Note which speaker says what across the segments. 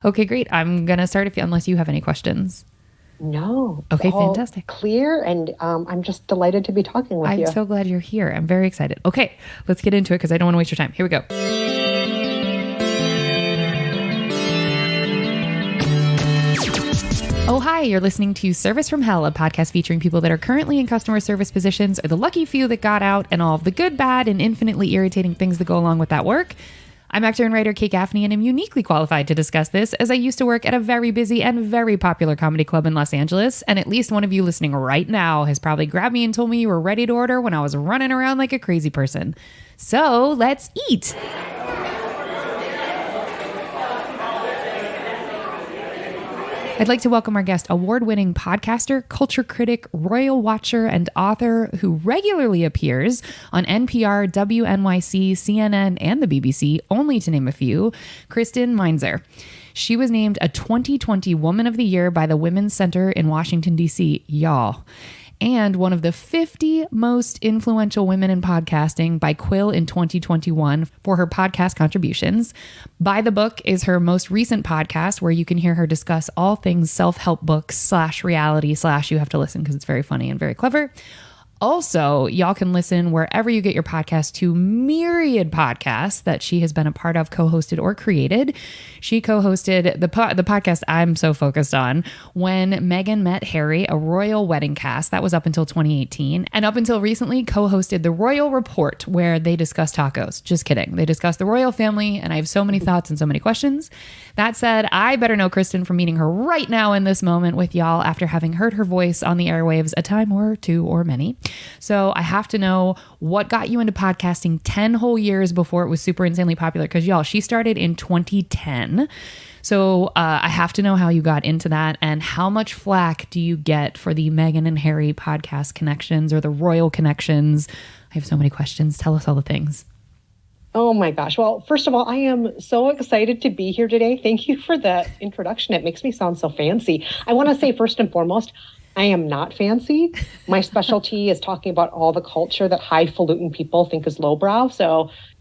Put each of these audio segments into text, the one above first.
Speaker 1: Okay, great. I'm going to start unless you have any questions.
Speaker 2: No.
Speaker 1: Okay, fantastic.
Speaker 2: Clear, and I'm just delighted to be talking with you.
Speaker 1: I'm so glad you're here. I'm very excited. Okay, let's get into it because I don't want to waste your time. Here we go. Oh, hi, you're listening to Service from Hell, a podcast featuring people that are currently in customer service positions or the lucky few that got out and all of the good, bad, and infinitely irritating things that go along with that work. I'm actor and writer Kate Gaffney, and I'm uniquely qualified to discuss this as I used to work at a very busy and very popular comedy club in Los Angeles, and at least one of you listening right now has probably grabbed me and told me you were ready to order when I was running around like a crazy person. So let's eat! I'd like to welcome our guest, award-winning podcaster, culture critic, royal watcher, and author who regularly appears on NPR, WNYC, CNN, and the BBC, only to name a few, Kristen Meinzer. She was named a 2020 Woman of the Year by the Women's Center in Washington, D.C., y'all. And one of the 50 most influential women in podcasting by Quill in 2021 for her podcast contributions. By the Book is her most recent podcast where you can hear her discuss all things self-help books / reality / you have to listen because it's very funny and very clever. Also, y'all can listen wherever you get your podcast to myriad podcasts that she has been a part of, co-hosted, or created. She co-hosted the podcast I'm so focused on, When Meghan Met Harry, a royal wedding cast. That was up until 2018. And up until recently, co-hosted The Royal Report, where they discuss tacos. Just kidding. They discuss the royal family, and I have so many thoughts and so many questions. That said, I better know Kristen from meeting her right now in this moment with y'all after having heard her voice on the airwaves a time or two or many. So I have to know what got you into podcasting 10 whole years before it was super insanely popular. Because y'all, she started in 2010. So I have to know how you got into that and how much flack do you get for the Meghan and Harry podcast connections or the royal connections? I have so many questions. Tell us all the things.
Speaker 2: Oh my gosh. Well, first of all, I am so excited to be here today. Thank you for that introduction. It makes me sound so fancy. I want to say first and foremost, I am not fancy. My specialty is talking about all the culture that highfalutin people think is lowbrow.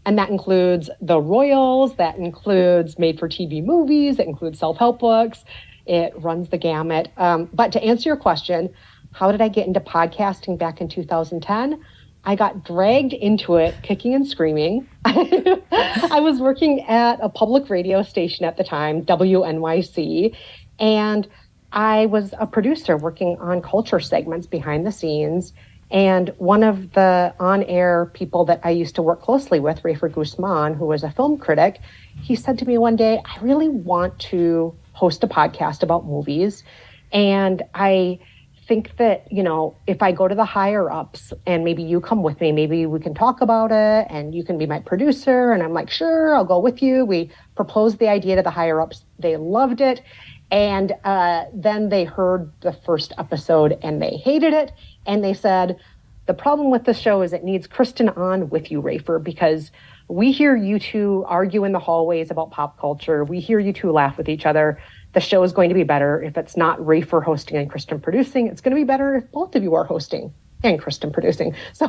Speaker 2: And that includes the royals, that includes made-for-TV movies, it includes self-help books. It runs the gamut. But to answer your question, how did I get into podcasting back in 2010? I got dragged into it kicking and screaming. I was working at a public radio station at the time, WNYC, and I was a producer working on culture segments behind the scenes. And one of the on-air people that I used to work closely with, Rafer Guzman, who was a film critic, he said to me one day, I really want to host a podcast about movies. And I think that, if I go to the higher ups and maybe you come with me, maybe we can talk about it and you can be my producer. And I'm like, sure, I'll go with you. We proposed the idea to the higher ups. They loved it. And then they heard the first episode and they hated it. And they said, the problem with the show is it needs Kristen on with you, Rafer, because we hear you two argue in the hallways about pop culture. We hear you two laugh with each other. The show is going to be better if it's not Rafer hosting and Kristen producing. It's going to be better if both of you are hosting and Kristen producing. So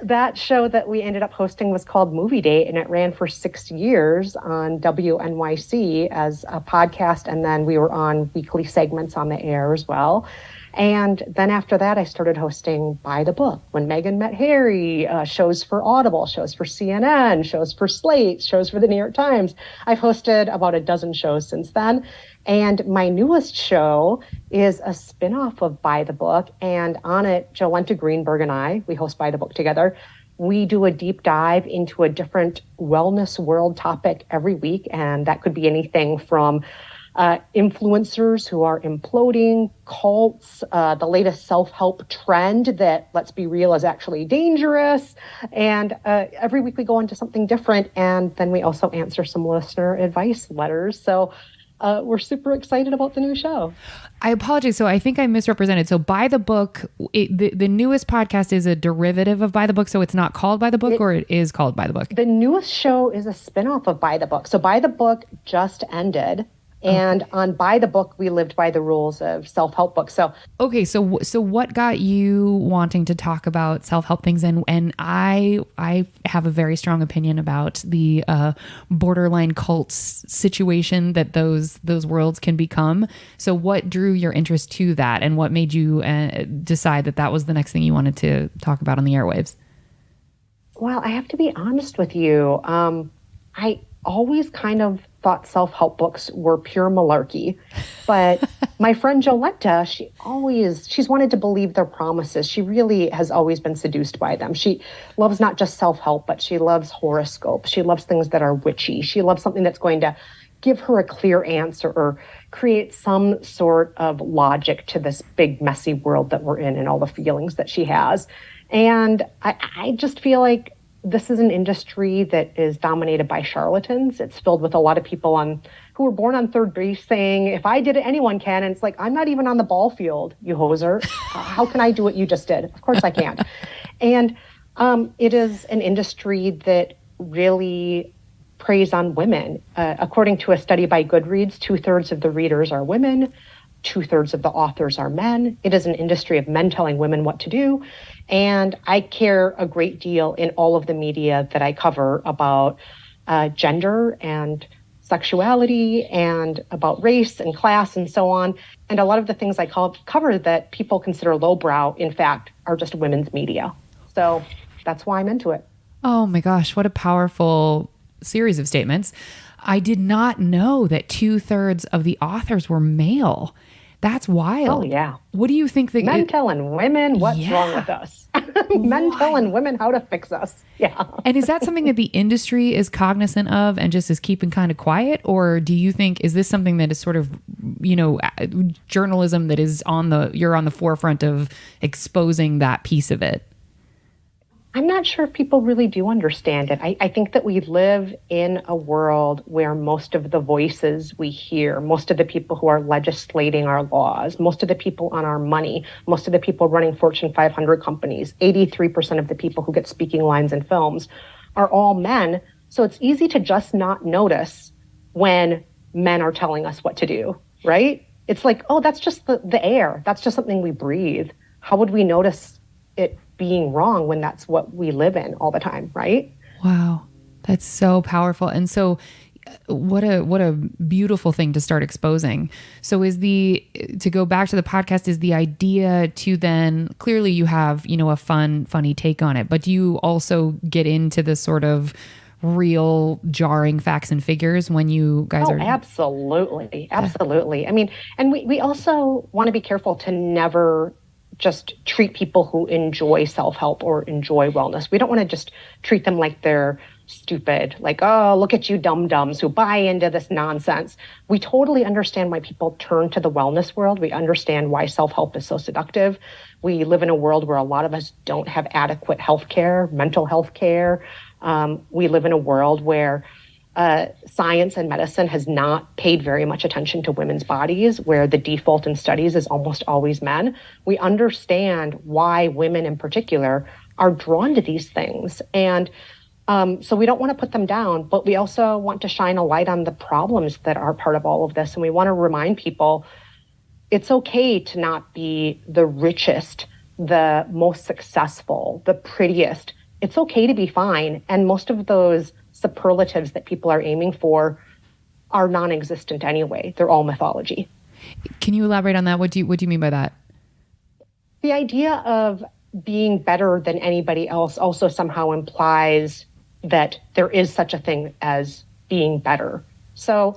Speaker 2: that show that we ended up hosting was called Movie Date, and it ran for 6 years on WNYC as a podcast, and then we were on weekly segments on the air as well. And then after that, I started hosting By the Book, When Meghan Met Harry, shows for Audible, shows for CNN, shows for Slate, shows for the New York Times. I've hosted about a dozen shows since then. And my newest show is a spinoff of By the Book. And on it, Jolenta Greenberg and I, we host By the Book together. We do a deep dive into a different wellness world topic every week. And that could be anything from influencers who are imploding, cults, the latest self-help trend that, let's be real, is actually dangerous. And every week we go into something different. And then we also answer some listener advice letters. So we're super excited about the new show.
Speaker 1: I apologize. So I think I misrepresented. So By the Book, the newest podcast is a derivative of By the Book. So it's not called By the Book, or it is called By the Book?
Speaker 2: The newest show is a spinoff of By the Book. So By the Book just ended And on By the Book, we lived by the rules of self-help books. So
Speaker 1: Okay, so what got you wanting to talk about self-help things? And I have a very strong opinion about the borderline cults situation that those worlds can become. So what drew your interest to that, and what made you decide that that was the next thing you wanted to talk about on the airwaves?
Speaker 2: well, I have to be honest with you. I always kind of thought self-help books were pure malarkey, but my friend Joletta, she's wanted to believe their promises. She really has always been seduced by them. She loves not just self-help, but she loves horoscopes. She loves things that are witchy. She loves something that's going to give her a clear answer or create some sort of logic to this big, messy world that we're in and all the feelings that she has. And I just feel like this is an industry that is dominated by charlatans. It's filled with a lot of people who were born on third base saying, if I did it, anyone can. And it's like, I'm not even on the ball field, you hoser. How can I do what you just did? Of course I can't. And it is an industry that really preys on women. According to a study by Goodreads, 2/3 of the readers are women. 2/3 of the authors are men. It is an industry of men telling women what to do. And I care a great deal in all of the media that I cover about gender and sexuality and about race and class and so on. And a lot of the things I cover that people consider lowbrow, in fact, are just women's media. So that's why I'm into it.
Speaker 1: Oh my gosh, what a powerful series of statements. I did not know that 2/3 of the authors were male. That's wild.
Speaker 2: Oh, yeah.
Speaker 1: What do you think that
Speaker 2: Men telling women what's
Speaker 1: Yeah.
Speaker 2: wrong with us. Men telling women how to fix us. Yeah.
Speaker 1: And is that something that the industry is cognizant of and just is keeping kind of quiet? Or do you think, is this something that is sort of, journalism that is you're on the forefront of exposing that piece of it?
Speaker 2: I'm not sure if people really do understand it. I think that we live in a world where most of the voices we hear, most of the people who are legislating our laws, most of the people on our money, most of the people running Fortune 500 companies, 83% of the people who get speaking lines in films are all men. So it's easy to just not notice when men are telling us what to do, right? It's like, oh, that's just the air. That's just something we breathe. How would we notice it being wrong when that's what we live in all the time, right?
Speaker 1: Wow. That's so powerful. And so what a beautiful thing to start exposing. So to go back to the podcast, is the idea to then, clearly you have, a funny take on it, but do you also get into the sort of real jarring facts and figures when you guys are?
Speaker 2: Absolutely. Absolutely. I mean, and we also want to be careful to never just treat people who enjoy self-help or enjoy wellness. We don't want to just treat them like they're stupid, like, oh, look at you dum-dums who buy into this nonsense. We totally understand why people turn to the wellness world. We understand why self-help is so seductive. We live in a world where a lot of us don't have adequate health care, mental health care. We live in a world where science and medicine has not paid very much attention to women's bodies, where the default in studies is almost always men. We understand why women in particular are drawn to these things. And so we don't want to put them down, but we also want to shine a light on the problems that are part of all of this. And we want to remind people it's okay to not be the richest, the most successful, the prettiest. It's okay to be fine. And most of those superlatives that people are aiming for are non-existent anyway. They're all mythology.
Speaker 1: Can you elaborate on that? What do you mean by that?
Speaker 2: The idea of being better than anybody else also somehow implies that there is such a thing as being better. So,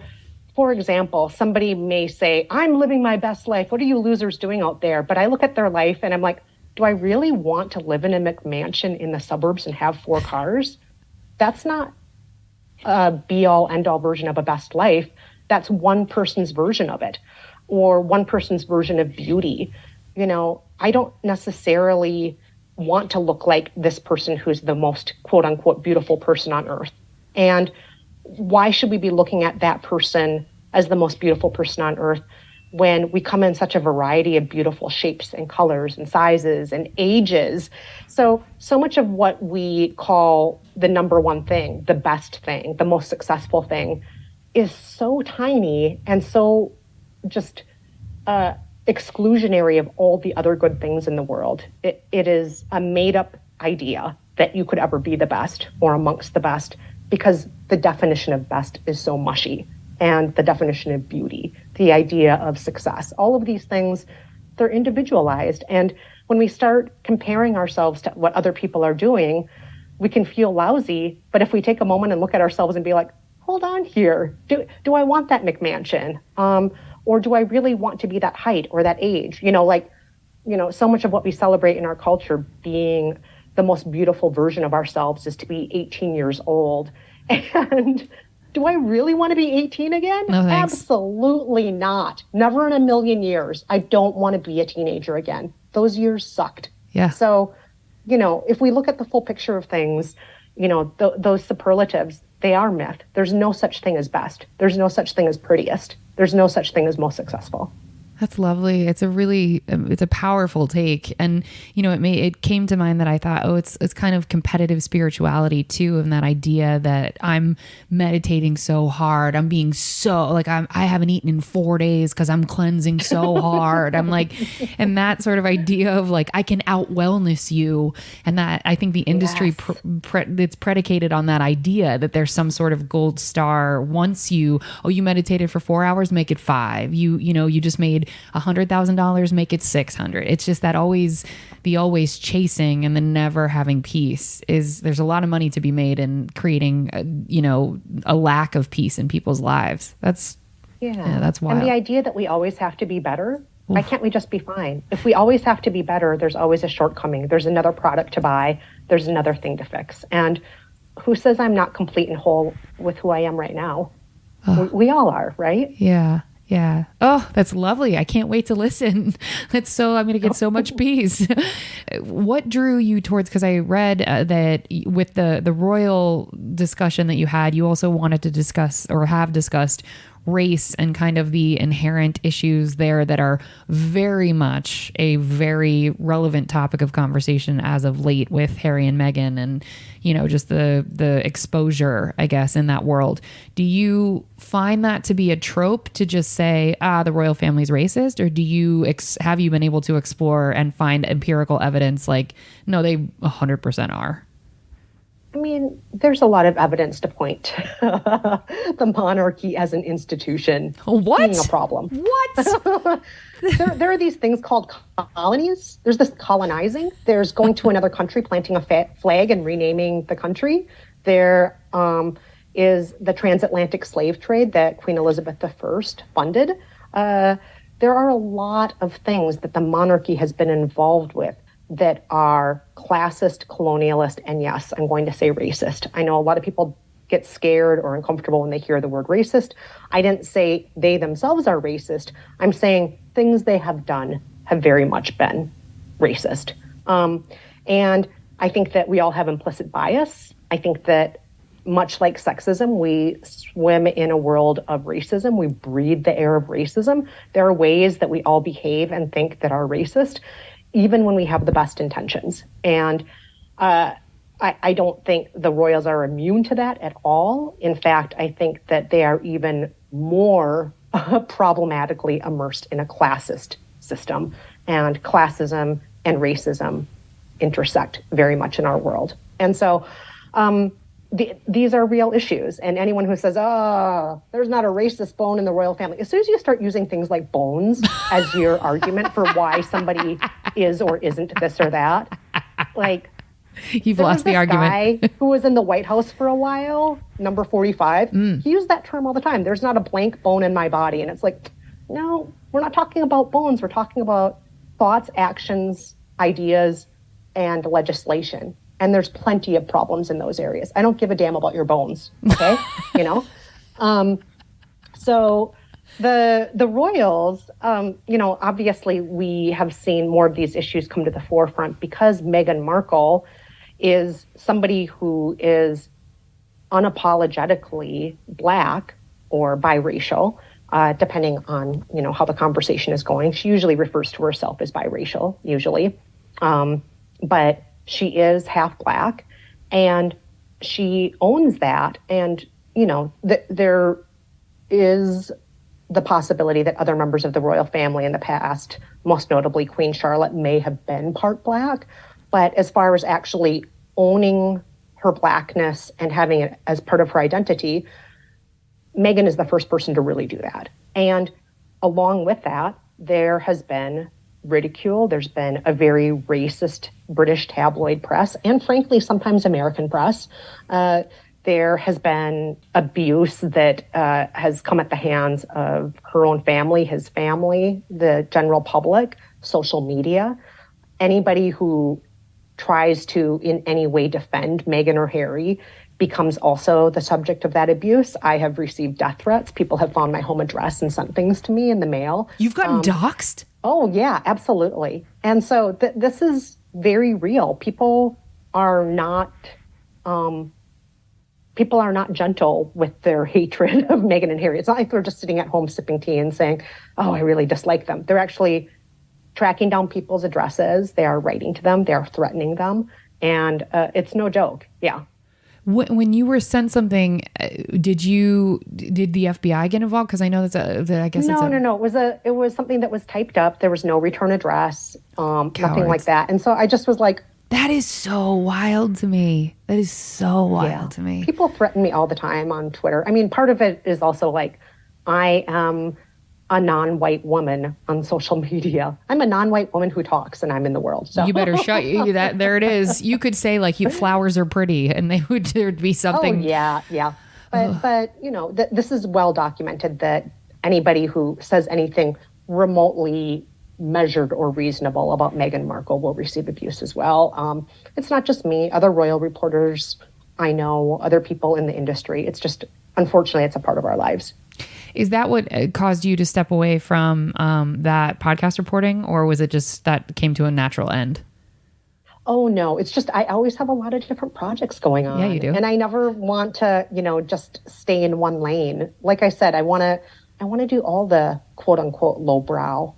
Speaker 2: for example, somebody may say, I'm living my best life. What are you losers doing out there? But I look at their life and I'm like, do I really want to live in a McMansion in the suburbs and have 4 cars? That's not a be-all, end-all version of a best life. That's one person's version of it, or one person's version of beauty. I don't necessarily want to look like this person who's the most quote-unquote beautiful person on earth. And why should we be looking at that person as the most beautiful person on earth when we come in such a variety of beautiful shapes and colors and sizes and ages? So much of what we call the number one thing, the best thing, the most successful thing, is so tiny and so just exclusionary of all the other good things in the world. It is a made up idea that you could ever be the best or amongst the best, because the definition of best is so mushy, and the definition of beauty, the idea of success, all of these things, they're individualized. And when we start comparing ourselves to what other people are doing, we can feel lousy. But if we take a moment and look at ourselves and be like, hold on here, do I want that McMansion? Or do I really want to be that height or that age? So much of what we celebrate in our culture being the most beautiful version of ourselves is to be 18 years old. And do I really want to be 18 again?
Speaker 1: No, thanks.
Speaker 2: Absolutely not. Never in a million years. I don't want to be a teenager again. Those years sucked.
Speaker 1: Yeah.
Speaker 2: So, if we look at the full picture of things, those superlatives, they are myth. There's no such thing as best. There's no such thing as prettiest. There's no such thing as most successful.
Speaker 1: That's lovely. It's a powerful take. And, it came to mind that I thought, it's kind of competitive spirituality too. And that idea that I'm meditating so hard. I'm being so I haven't eaten in 4 days because I'm cleansing so hard. I'm like, and that sort of idea of I can out wellness you. And that I think the industry,
Speaker 2: Yes.
Speaker 1: it's predicated on that idea that there's some sort of gold star. Once you meditated for 4 hours, make it 5. You just made $100,000, make it 600. It's just that always chasing and the never having peace there's a lot of money to be made in creating, a lack of peace in people's lives. That's wild.
Speaker 2: And the idea that we always have to be better. Why can't we just be fine? If we always have to be better, there's always a shortcoming. There's another product to buy. There's another thing to fix. And who says I'm not complete and whole with who I am right now? We all are, right?
Speaker 1: Yeah. Yeah. Oh, that's lovely. I can't wait to listen. I'm going to get so much peace. What drew you towards, because I read that with the royal discussion that you had, you also wanted to discuss or have discussed race and kind of the inherent issues there that are very much a very relevant topic of conversation as of late with Harry and Meghan and, just the exposure, I guess, in that world. Do you find that to be a trope to just say, the royal family's racist? Or do you have you been able to explore and find empirical evidence no, they 100% are?
Speaker 2: I mean, there's a lot of evidence to point to the monarchy as an institution being a problem.
Speaker 1: What?
Speaker 2: There are these things called colonies. There's this colonizing. There's going to another country, planting a flag and renaming the country. There is the transatlantic slave trade that Queen Elizabeth I funded. There are a lot of things that the monarchy has been involved with that are classist, colonialist, and yes, I'm going to say racist. I know a lot of people get scared or uncomfortable when they hear the word racist. I didn't say they themselves are racist. I'm saying things they have done have very much been racist. And I think that we all have implicit bias. I think that much like sexism, we swim in a world of racism. We breathe the air of racism. There are ways that we all behave and think that are racist, even when we have the best intentions. And I don't think the royals are immune to that at all. In fact, I think that they are even more problematically immersed in a classist system. And classism and racism intersect very much in our world. And so these are real issues. And anyone who says, there's not a racist bone in the royal family, as soon as you start using things like bones as your argument for why somebody is or isn't this or that,
Speaker 1: you've lost the argument.
Speaker 2: Guy who was in the White House for a while, number 45, he used that term all the time. There's not a blank bone in my body. And it's no, we're not talking about bones. We're talking about thoughts, actions, ideas, and legislation. And there's plenty of problems in those areas. I don't give a damn about your bones, okay? So the royals, obviously we have seen more of these issues come to the forefront because Meghan Markle is somebody who is unapologetically Black or biracial, depending on, how the conversation is going. She usually refers to herself as biracial, usually. But she is half Black, and she owns that. And, there is the possibility that other members of the royal family in the past, most notably Queen Charlotte, may have been part Black. But as far as actually owning her Blackness and having it as part of her identity, Meghan is the first person to really do that. And along with that, there has been ridicule. There's been a very racist British tabloid press, and frankly, sometimes American press. There has been abuse that has come at the hands of her own family, his family, the general public, social media. Anybody who tries to in any way defend Meghan or Harry becomes also the subject of that abuse. I have received death threats. People have found my home address and sent things to me in the mail.
Speaker 1: You've gotten doxxed?
Speaker 2: Oh, yeah, absolutely. And so this is very real. People are not gentle with their hatred of Meghan and Harry. It's not like they're just sitting at home sipping tea and saying, oh, I really dislike them. They're actually tracking down people's addresses. They are writing to them. They are threatening them. And it's no joke. Yeah.
Speaker 1: When you were sent something, did the FBI get involved? Because I know
Speaker 2: No. It was something that was typed up. There was no return address, nothing like that. And so I just was like,
Speaker 1: that is so wild to me. That is so wild to me.
Speaker 2: People threaten me all the time on Twitter. I mean, part of it is also like, I am a non-white woman on social media. I'm a non-white woman who talks, and I'm in the world. So
Speaker 1: you better shut you. That there it is. You could say like, flowers are pretty, and there'd be something.
Speaker 2: Oh yeah. But this is well documented that anybody who says anything remotely measured or reasonable about Meghan Markle will receive abuse as well. It's not just me. Other royal reporters I know, other people in the industry. It's just, unfortunately, it's a part of our lives.
Speaker 1: Is that what caused you to step away from that podcast reporting, or was it just that came to a natural end?
Speaker 2: Oh, no. It's just I always have a lot of different projects going on.
Speaker 1: Yeah, you do.
Speaker 2: And I never want to, just stay in one lane. Like I said, I want to do all the quote unquote lowbrow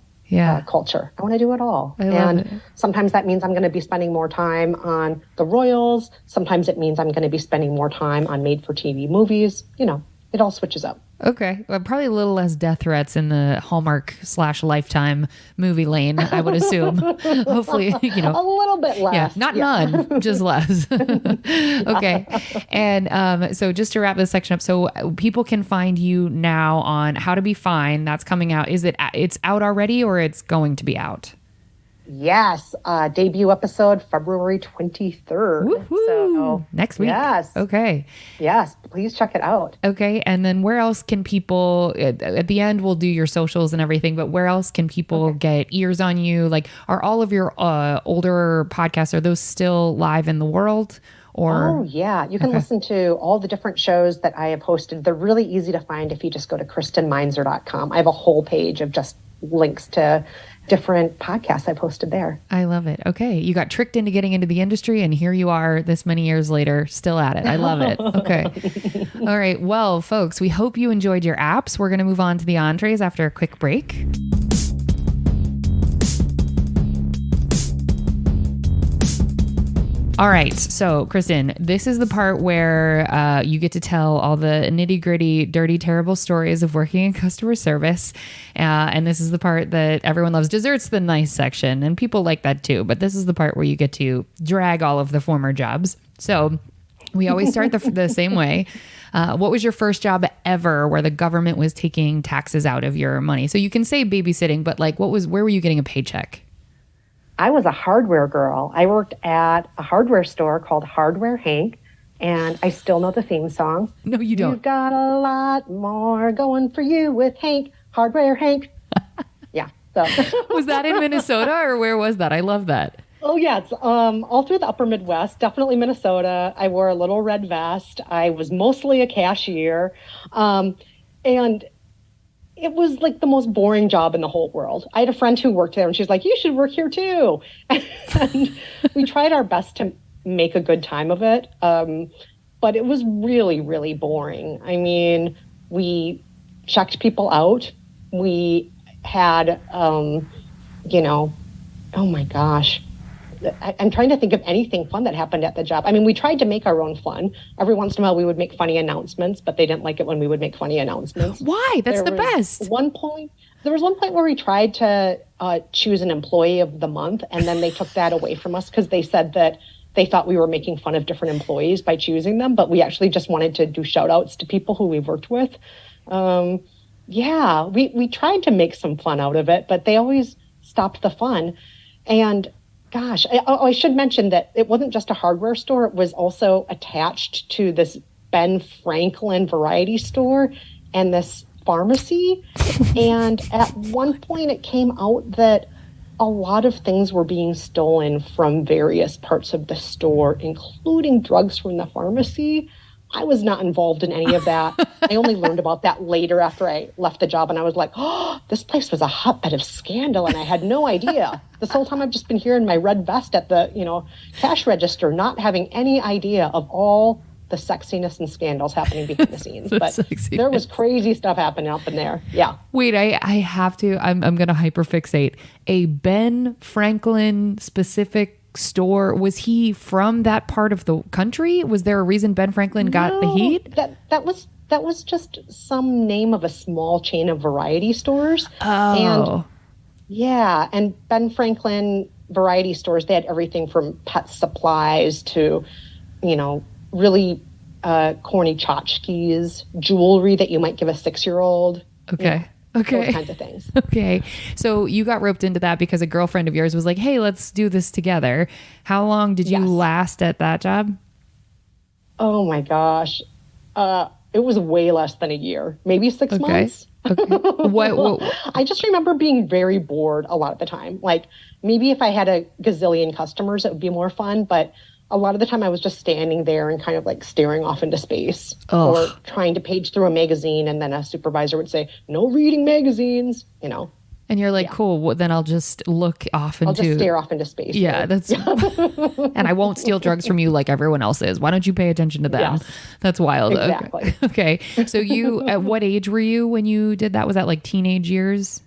Speaker 2: culture. I want to do it all. And sometimes that means I'm going to be spending more time on the royals. Sometimes it means I'm going to be spending more time on made-for-TV movies. It all switches up.
Speaker 1: Okay. Well, probably a little less death threats in the Hallmark/Lifetime movie lane, I would assume. Hopefully,
Speaker 2: a little bit less.
Speaker 1: Yeah, not none, just less. Okay. And so just to wrap this section up, so people can find you now on How to Be Fine. That's coming out. It's out already, or it's going to be out?
Speaker 2: Yes, debut episode February 23rd.
Speaker 1: Woo-hoo. So next week.
Speaker 2: Yes.
Speaker 1: Okay.
Speaker 2: Yes, please check it out.
Speaker 1: Okay, and then where else can people? At the end, we'll do your socials and everything. But where else can people get ears on you? Like, are all of your older podcasts, are those still live in the world?
Speaker 2: Oh, yeah. You can listen to all the different shows that I have hosted. They're really easy to find if you just go to KristenMeinzer.com. I have a whole page of just links to different podcasts I've hosted there.
Speaker 1: I love it. Okay. You got tricked into getting into the industry, and here you are this many years later, still at it. I love it. Okay. All right. Well, folks, we hope you enjoyed your apps. We're going to move on to the entrees after a quick break. All right. So, Kristen, this is the part where you get to tell all the nitty gritty, dirty, terrible stories of working in customer service. And this is the part that everyone loves. Dessert's the nice section, and people like that too. But this is the part where you get to drag all of the former jobs. So we always start the same way. What was your first job ever where the government was taking taxes out of your money? So you can say babysitting, but like, where were you getting a paycheck?
Speaker 2: I was a hardware girl. I worked at a hardware store called Hardware Hank, and I still know the theme song.
Speaker 1: No, you don't.
Speaker 2: You've got a lot more going for you with Hank, Hardware Hank. Yeah. So.
Speaker 1: Was that in Minnesota, or where was that? I love that.
Speaker 2: Oh, yeah. It's all through the upper Midwest, definitely Minnesota. I wore a little red vest. I was mostly a cashier. And it was like the most boring job in the whole world. I had a friend who worked there, and she's like, you should work here too. And we tried our best to make a good time of it. But it was really, really boring. I mean, we checked people out. We had, oh my gosh, I'm trying to think of anything fun that happened at the job. I mean, we tried to make our own fun. Every once in a while, we would make funny announcements, but they didn't like it when we would make funny announcements.
Speaker 1: Why? That's
Speaker 2: There
Speaker 1: the
Speaker 2: was
Speaker 1: best.
Speaker 2: one point. There was one point where we tried to choose an employee of the month, and then they took that away from us because they said that they thought we were making fun of different employees by choosing them, but we actually just wanted to do shout outs to people who we've worked with. Yeah, we tried to make some fun out of it, but they always stopped the fun. And gosh, I should mention that it wasn't just a hardware store. It was also attached to this Ben Franklin variety store and this pharmacy. And at one point it came out that a lot of things were being stolen from various parts of the store, including drugs from the pharmacy. I was not involved in any of that. I only learned about that later after I left the job, and I was like, oh, this place was a hotbed of scandal, and I had no idea. This whole time I've just been here in my red vest at the, cash register, not having any idea of all the sexiness and scandals happening behind the scenes. But there was crazy stuff happening up in there. Yeah.
Speaker 1: Wait, I have to, I'm going to hyperfixate. A Ben Franklin specific store, was he from that part of the country? Was there a reason Ben Franklin got the heat?
Speaker 2: That was just some name of a small chain of variety stores.
Speaker 1: Oh.
Speaker 2: And Ben Franklin variety stores, they had everything from pet supplies to, really corny tchotchkes, jewelry that you might give a 6-year-old.
Speaker 1: Okay. Okay.
Speaker 2: Those kinds of things.
Speaker 1: Okay. So you got roped into that because a girlfriend of yours was like, hey, let's do this together. How long did you last at that job?
Speaker 2: Oh my gosh. It was way less than a year, maybe 6 months.
Speaker 1: Okay. What?
Speaker 2: I just remember being very bored a lot of the time. Like maybe if I had a gazillion customers, it would be more fun. But a lot of the time I was just standing there and kind of like staring off into space or trying to page through a magazine. And then a supervisor would say, no reading magazines,
Speaker 1: And you're like, cool, well, then I'll just look off into...
Speaker 2: I'll just stare off into space.
Speaker 1: Yeah, that's... And I won't steal drugs from you like everyone else is. Why don't you pay attention to them?
Speaker 2: Yes,
Speaker 1: that's wild.
Speaker 2: exactly.
Speaker 1: Okay. So you, at what age were you when you did that? Was that like teenage years?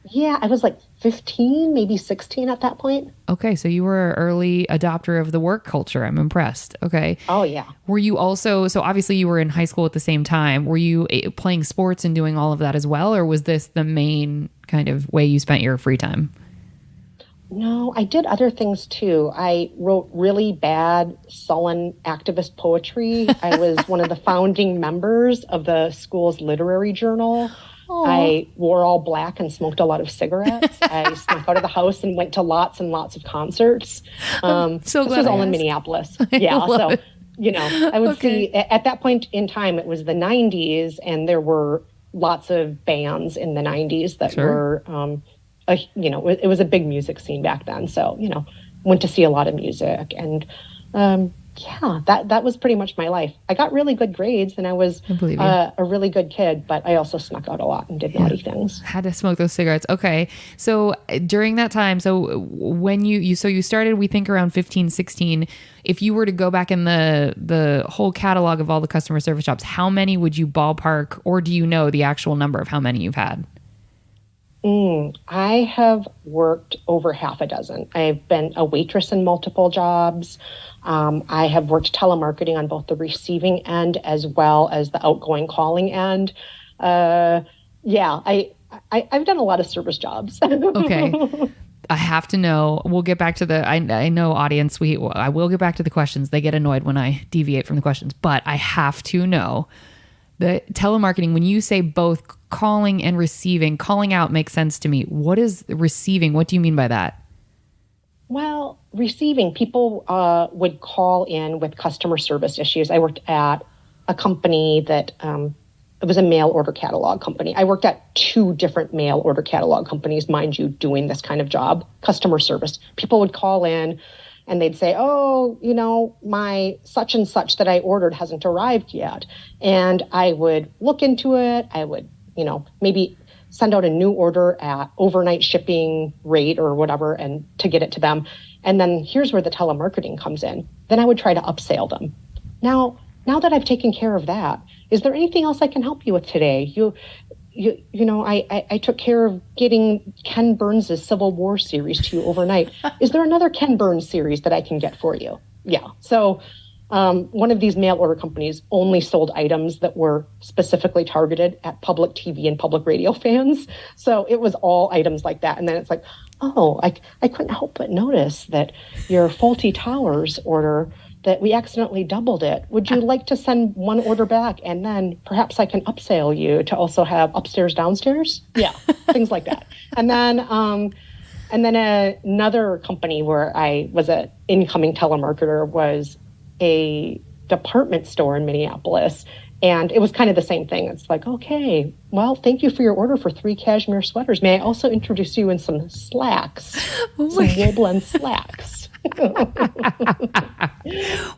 Speaker 2: Yeah, I was like 15, maybe 16 at that point.
Speaker 1: Okay, so you were an early adopter of the work culture. I'm impressed. Okay.
Speaker 2: Oh, yeah.
Speaker 1: Were you also, so obviously you were in high school at the same time. Were you playing sports and doing all of that as well? Or was this the main kind of way you spent your free time?
Speaker 2: No, I did other things too. I wrote really bad, sullen activist poetry. I was one of the founding members of the school's literary journal. I wore all black and smoked a lot of cigarettes. I snuck out of the house and went to lots and lots of concerts. This was all in Minneapolis. Yeah, so, I would see at that point in time, it was the 90s, and there were lots of bands in the 90s that were, it was a big music scene back then. So, went to see a lot of music and, that was pretty much my life. I got really good grades and I was a really good kid, but I also snuck out a lot and did naughty things.
Speaker 1: Had to smoke those cigarettes. Okay. So during that time, so when you started, we think around 15, 16, if you were to go back in the whole catalog of all the customer service jobs, how many would you ballpark, or do you know the actual number of how many you've had?
Speaker 2: I have worked over half a dozen. I've been a waitress in multiple jobs. I have worked telemarketing on both the receiving end as well as the outgoing calling end. I've done a lot of service jobs.
Speaker 1: Okay. I have to know, we'll get back to I know audience, I will get back to the questions. They get annoyed when I deviate from the questions, but I have to know the telemarketing, when you say both calling and receiving, calling out makes sense to me. What is receiving? What do you mean by that?
Speaker 2: Well, receiving, people would call in with customer service issues. I worked at a company that it was a mail order catalog company. I worked at 2 different mail order catalog companies, mind you, doing this kind of job, customer service. People would call in and they'd say, my such and such that I ordered hasn't arrived yet. And I would look into it. I would, maybe send out a new order at overnight shipping rate or whatever, and to get it to them. And then here's where the telemarketing comes in. Then I would try to upsell them. Now that I've taken care of that, is there anything else I can help you with today? I took care of getting Ken Burns' Civil War series to you overnight. Is there another Ken Burns series that I can get for you? Yeah. So one of these mail order companies only sold items that were specifically targeted at public TV and public radio fans. So it was all items like that. And then it's like, oh, I couldn't help but notice that your Faulty Towers order, that we accidentally doubled it. Would you like to send one order back? And then perhaps I can upsell you to also have upstairs, downstairs? Yeah, things like that. And then another company where I was an incoming telemarketer was a department store in Minneapolis. And it was kind of the same thing. It's like, okay, well, thank you for your order for 3 cashmere sweaters. May I also introduce you in some slacks, some wool blend slacks?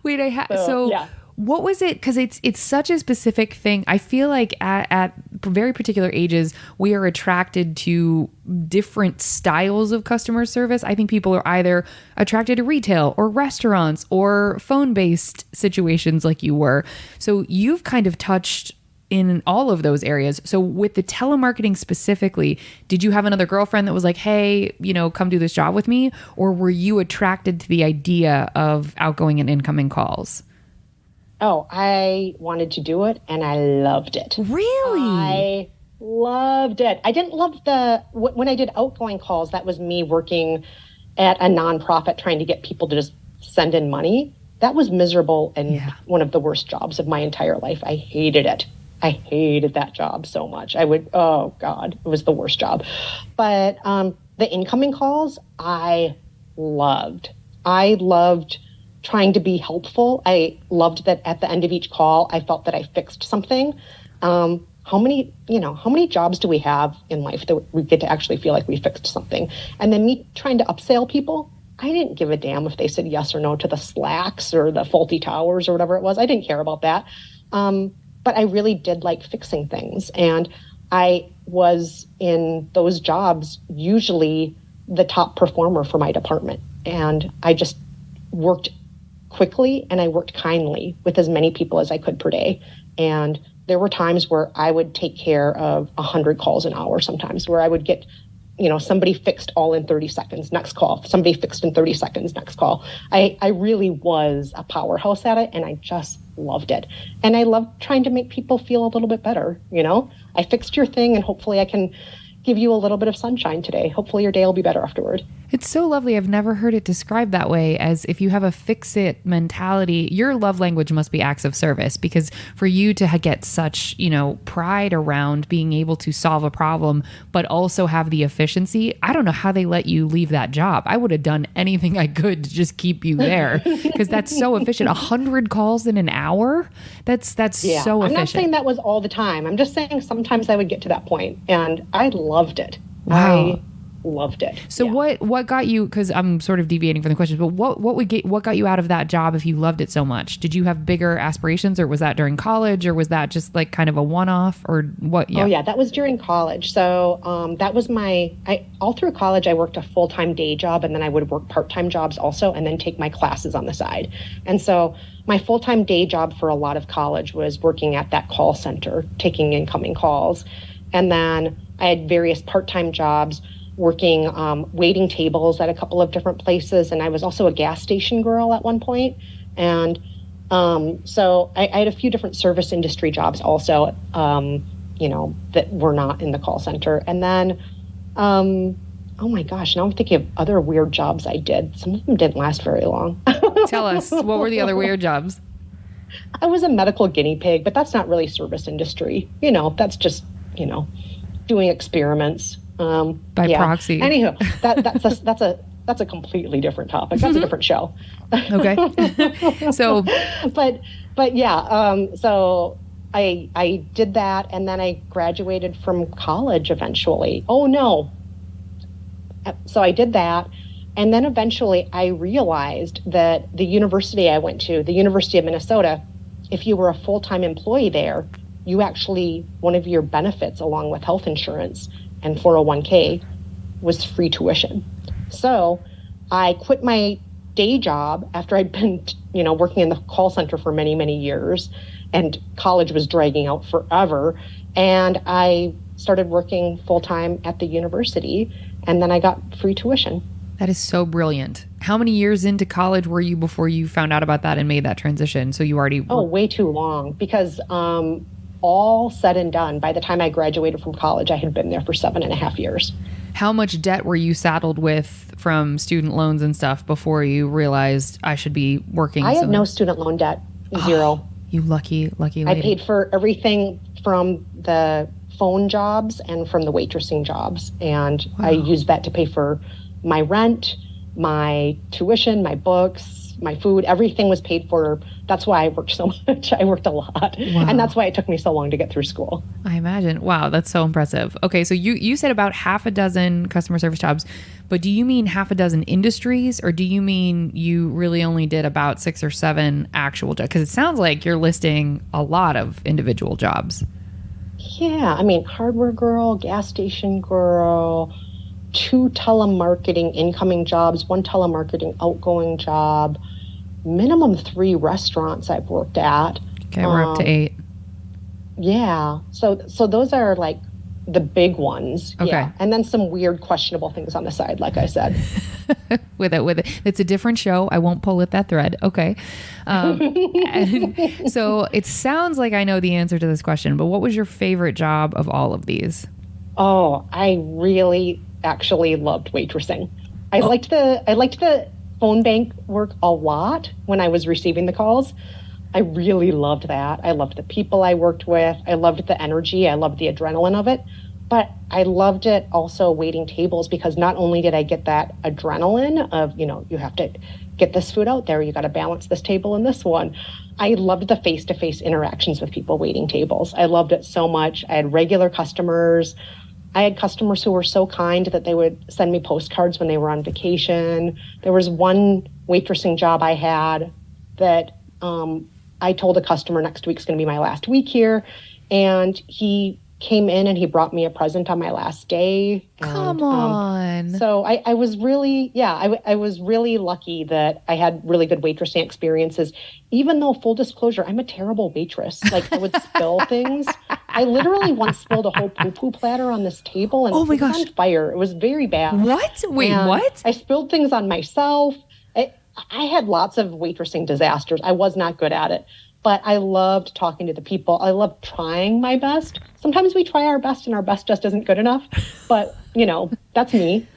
Speaker 1: Wait, yeah. What was it? Because it's such a specific thing. I feel like at very particular ages, we are attracted to different styles of customer service. I think people are either attracted to retail or restaurants or phone-based situations like you were. So you've kind of touched in all of those areas. So with the telemarketing specifically, did you have another girlfriend that was like, hey, come do this job with me? Or were you attracted to the idea of outgoing and incoming calls?
Speaker 2: Oh, I wanted to do it and I loved it.
Speaker 1: Really?
Speaker 2: I loved it. I didn't love when I did outgoing calls, that was me working at a nonprofit trying to get people to just send in money. That was miserable and one of the worst jobs of my entire life. I hated it. I hated that job so much. Oh God, it was the worst job. But the incoming calls, I loved. I loved trying to be helpful. I loved that at the end of each call, I felt that I fixed something. How many jobs do we have in life that we get to actually feel like we fixed something? And then me trying to upsell people, I didn't give a damn if they said yes or no to the slacks or the Faulty Towers or whatever it was. I didn't care about that. But I really did like fixing things. And I was in those jobs usually the top performer for my department. And I just worked quickly and I worked kindly with as many people as I could per day. And there were times where I would take care of 100 calls an hour sometimes, where I would get, somebody fixed all in 30 seconds, next call. Somebody fixed in 30 seconds, next call. I really was a powerhouse at it and I just loved it. And I loved trying to make people feel a little bit better, I fixed your thing and hopefully I can give you a little bit of sunshine today. Hopefully your day will be better afterward.
Speaker 1: It's so lovely. I've never heard it described that way, as if you have a fix-it mentality, your love language must be acts of service, because for you to get such, pride around being able to solve a problem, but also have the efficiency, I don't know how they let you leave that job. I would have done anything I could to just keep you there, because that's so efficient. 100 calls in an hour? That's so efficient.
Speaker 2: I'm not saying that was all the time. I'm just saying sometimes I would get to that point, and I loved it.
Speaker 1: Wow.
Speaker 2: I loved it.
Speaker 1: So what got you, because I'm sort of deviating from the questions, but what got you out of that job if you loved it so much? Did you have bigger aspirations, or was that during college, or was that just like kind of a one-off, or what?
Speaker 2: Yeah. Oh yeah, that was during college. So that was all through college I worked a full-time day job, and then I would work part-time jobs also, and then take my classes on the side. And so my full-time day job for a lot of college was working at that call center, taking incoming calls. And then I had various part-time jobs working waiting tables at a couple of different places. And I was also a gas station girl at one point. And so I had a few different service industry jobs also, that were not in the call center. And then, oh my gosh, now I'm thinking of other weird jobs I did. Some of them didn't last very long.
Speaker 1: Tell us, what were the other weird jobs?
Speaker 2: I was a medical guinea pig, but that's not really service industry. That's just, doing experiments.
Speaker 1: By proxy.
Speaker 2: Anywho, that's a completely different topic. That's a different show.
Speaker 1: Okay. So,
Speaker 2: but yeah. So I did that, and then I graduated from college eventually. Oh no. So I did that, and then eventually I realized that the university I went to, the University of Minnesota, if you were a full-time employee there, you actually, one of your benefits along with health insurance and 401k was free tuition. So I quit my day job after I'd been, working in the call center for many, many years, and college was dragging out forever. And I started working full time at the university, and then I got free tuition.
Speaker 1: That is so brilliant. How many years into college were you before you found out about that and made that transition? So you already
Speaker 2: Oh, way too long, because all said and done, by the time I graduated from college, I had been there for 7.5 years.
Speaker 1: How much debt were you saddled with from student loans and stuff before you realized I should be working?
Speaker 2: I had no student loan debt, zero.
Speaker 1: You lucky lady.
Speaker 2: I paid for everything from the phone jobs and from the waitressing jobs. And I used that to pay for my rent, my tuition, my books, my food. Everything was paid for. That's why I worked so much. I worked a lot.
Speaker 1: Wow.
Speaker 2: And that's why it took me so long to get through school.
Speaker 1: I imagine. Wow, that's so impressive. Okay, so you said about half a dozen customer service jobs, but do you mean half a dozen industries, or do you mean you really only did about 6 or 7 actual jobs? Because it sounds like you're listing a lot of individual jobs.
Speaker 2: Yeah, I mean, hardware girl, gas station girl, 2 telemarketing incoming jobs, 1 telemarketing outgoing job, minimum 3 restaurants I've worked at.
Speaker 1: Okay, we're up to 8.
Speaker 2: Yeah, so those are like the big ones.
Speaker 1: Okay.
Speaker 2: Yeah. And then some weird, questionable things on the side, like I said.
Speaker 1: with it. It's a different show. I won't pull at that thread. Okay. And so it sounds like I know the answer to this question, but what was your favorite job of all of these?
Speaker 2: Oh, I really actually loved waitressing. I liked the phone bank work a lot when I was receiving the calls. I really loved that. I loved the people I worked with. I loved the energy. I loved the adrenaline of it. But I loved it also waiting tables, because not only did I get that adrenaline of, you have to get this food out there, you got to balance this table and this one. I loved the face-to-face interactions with people waiting tables. I loved it so much. I had regular customers. I had customers who were so kind that they would send me postcards when they were on vacation. There was one waitressing job I had that I told a customer next week's going to be my last week here. And he came in and he brought me a present on my last day. And,
Speaker 1: Come on.
Speaker 2: So I was really, I was really lucky that I had really good waitressing experiences, even though, full disclosure, I'm a terrible waitress. Like, I would spill things. I literally once spilled a whole poo-poo platter on this table, and
Speaker 1: oh my
Speaker 2: it was
Speaker 1: gosh,
Speaker 2: on fire. It was very bad.
Speaker 1: What? Wait,
Speaker 2: and
Speaker 1: what?
Speaker 2: I spilled things on myself. I had lots of waitressing disasters. I was not good at it, but I loved talking to the people. I loved trying my best. Sometimes we try our best and our best just isn't good enough, but that's me.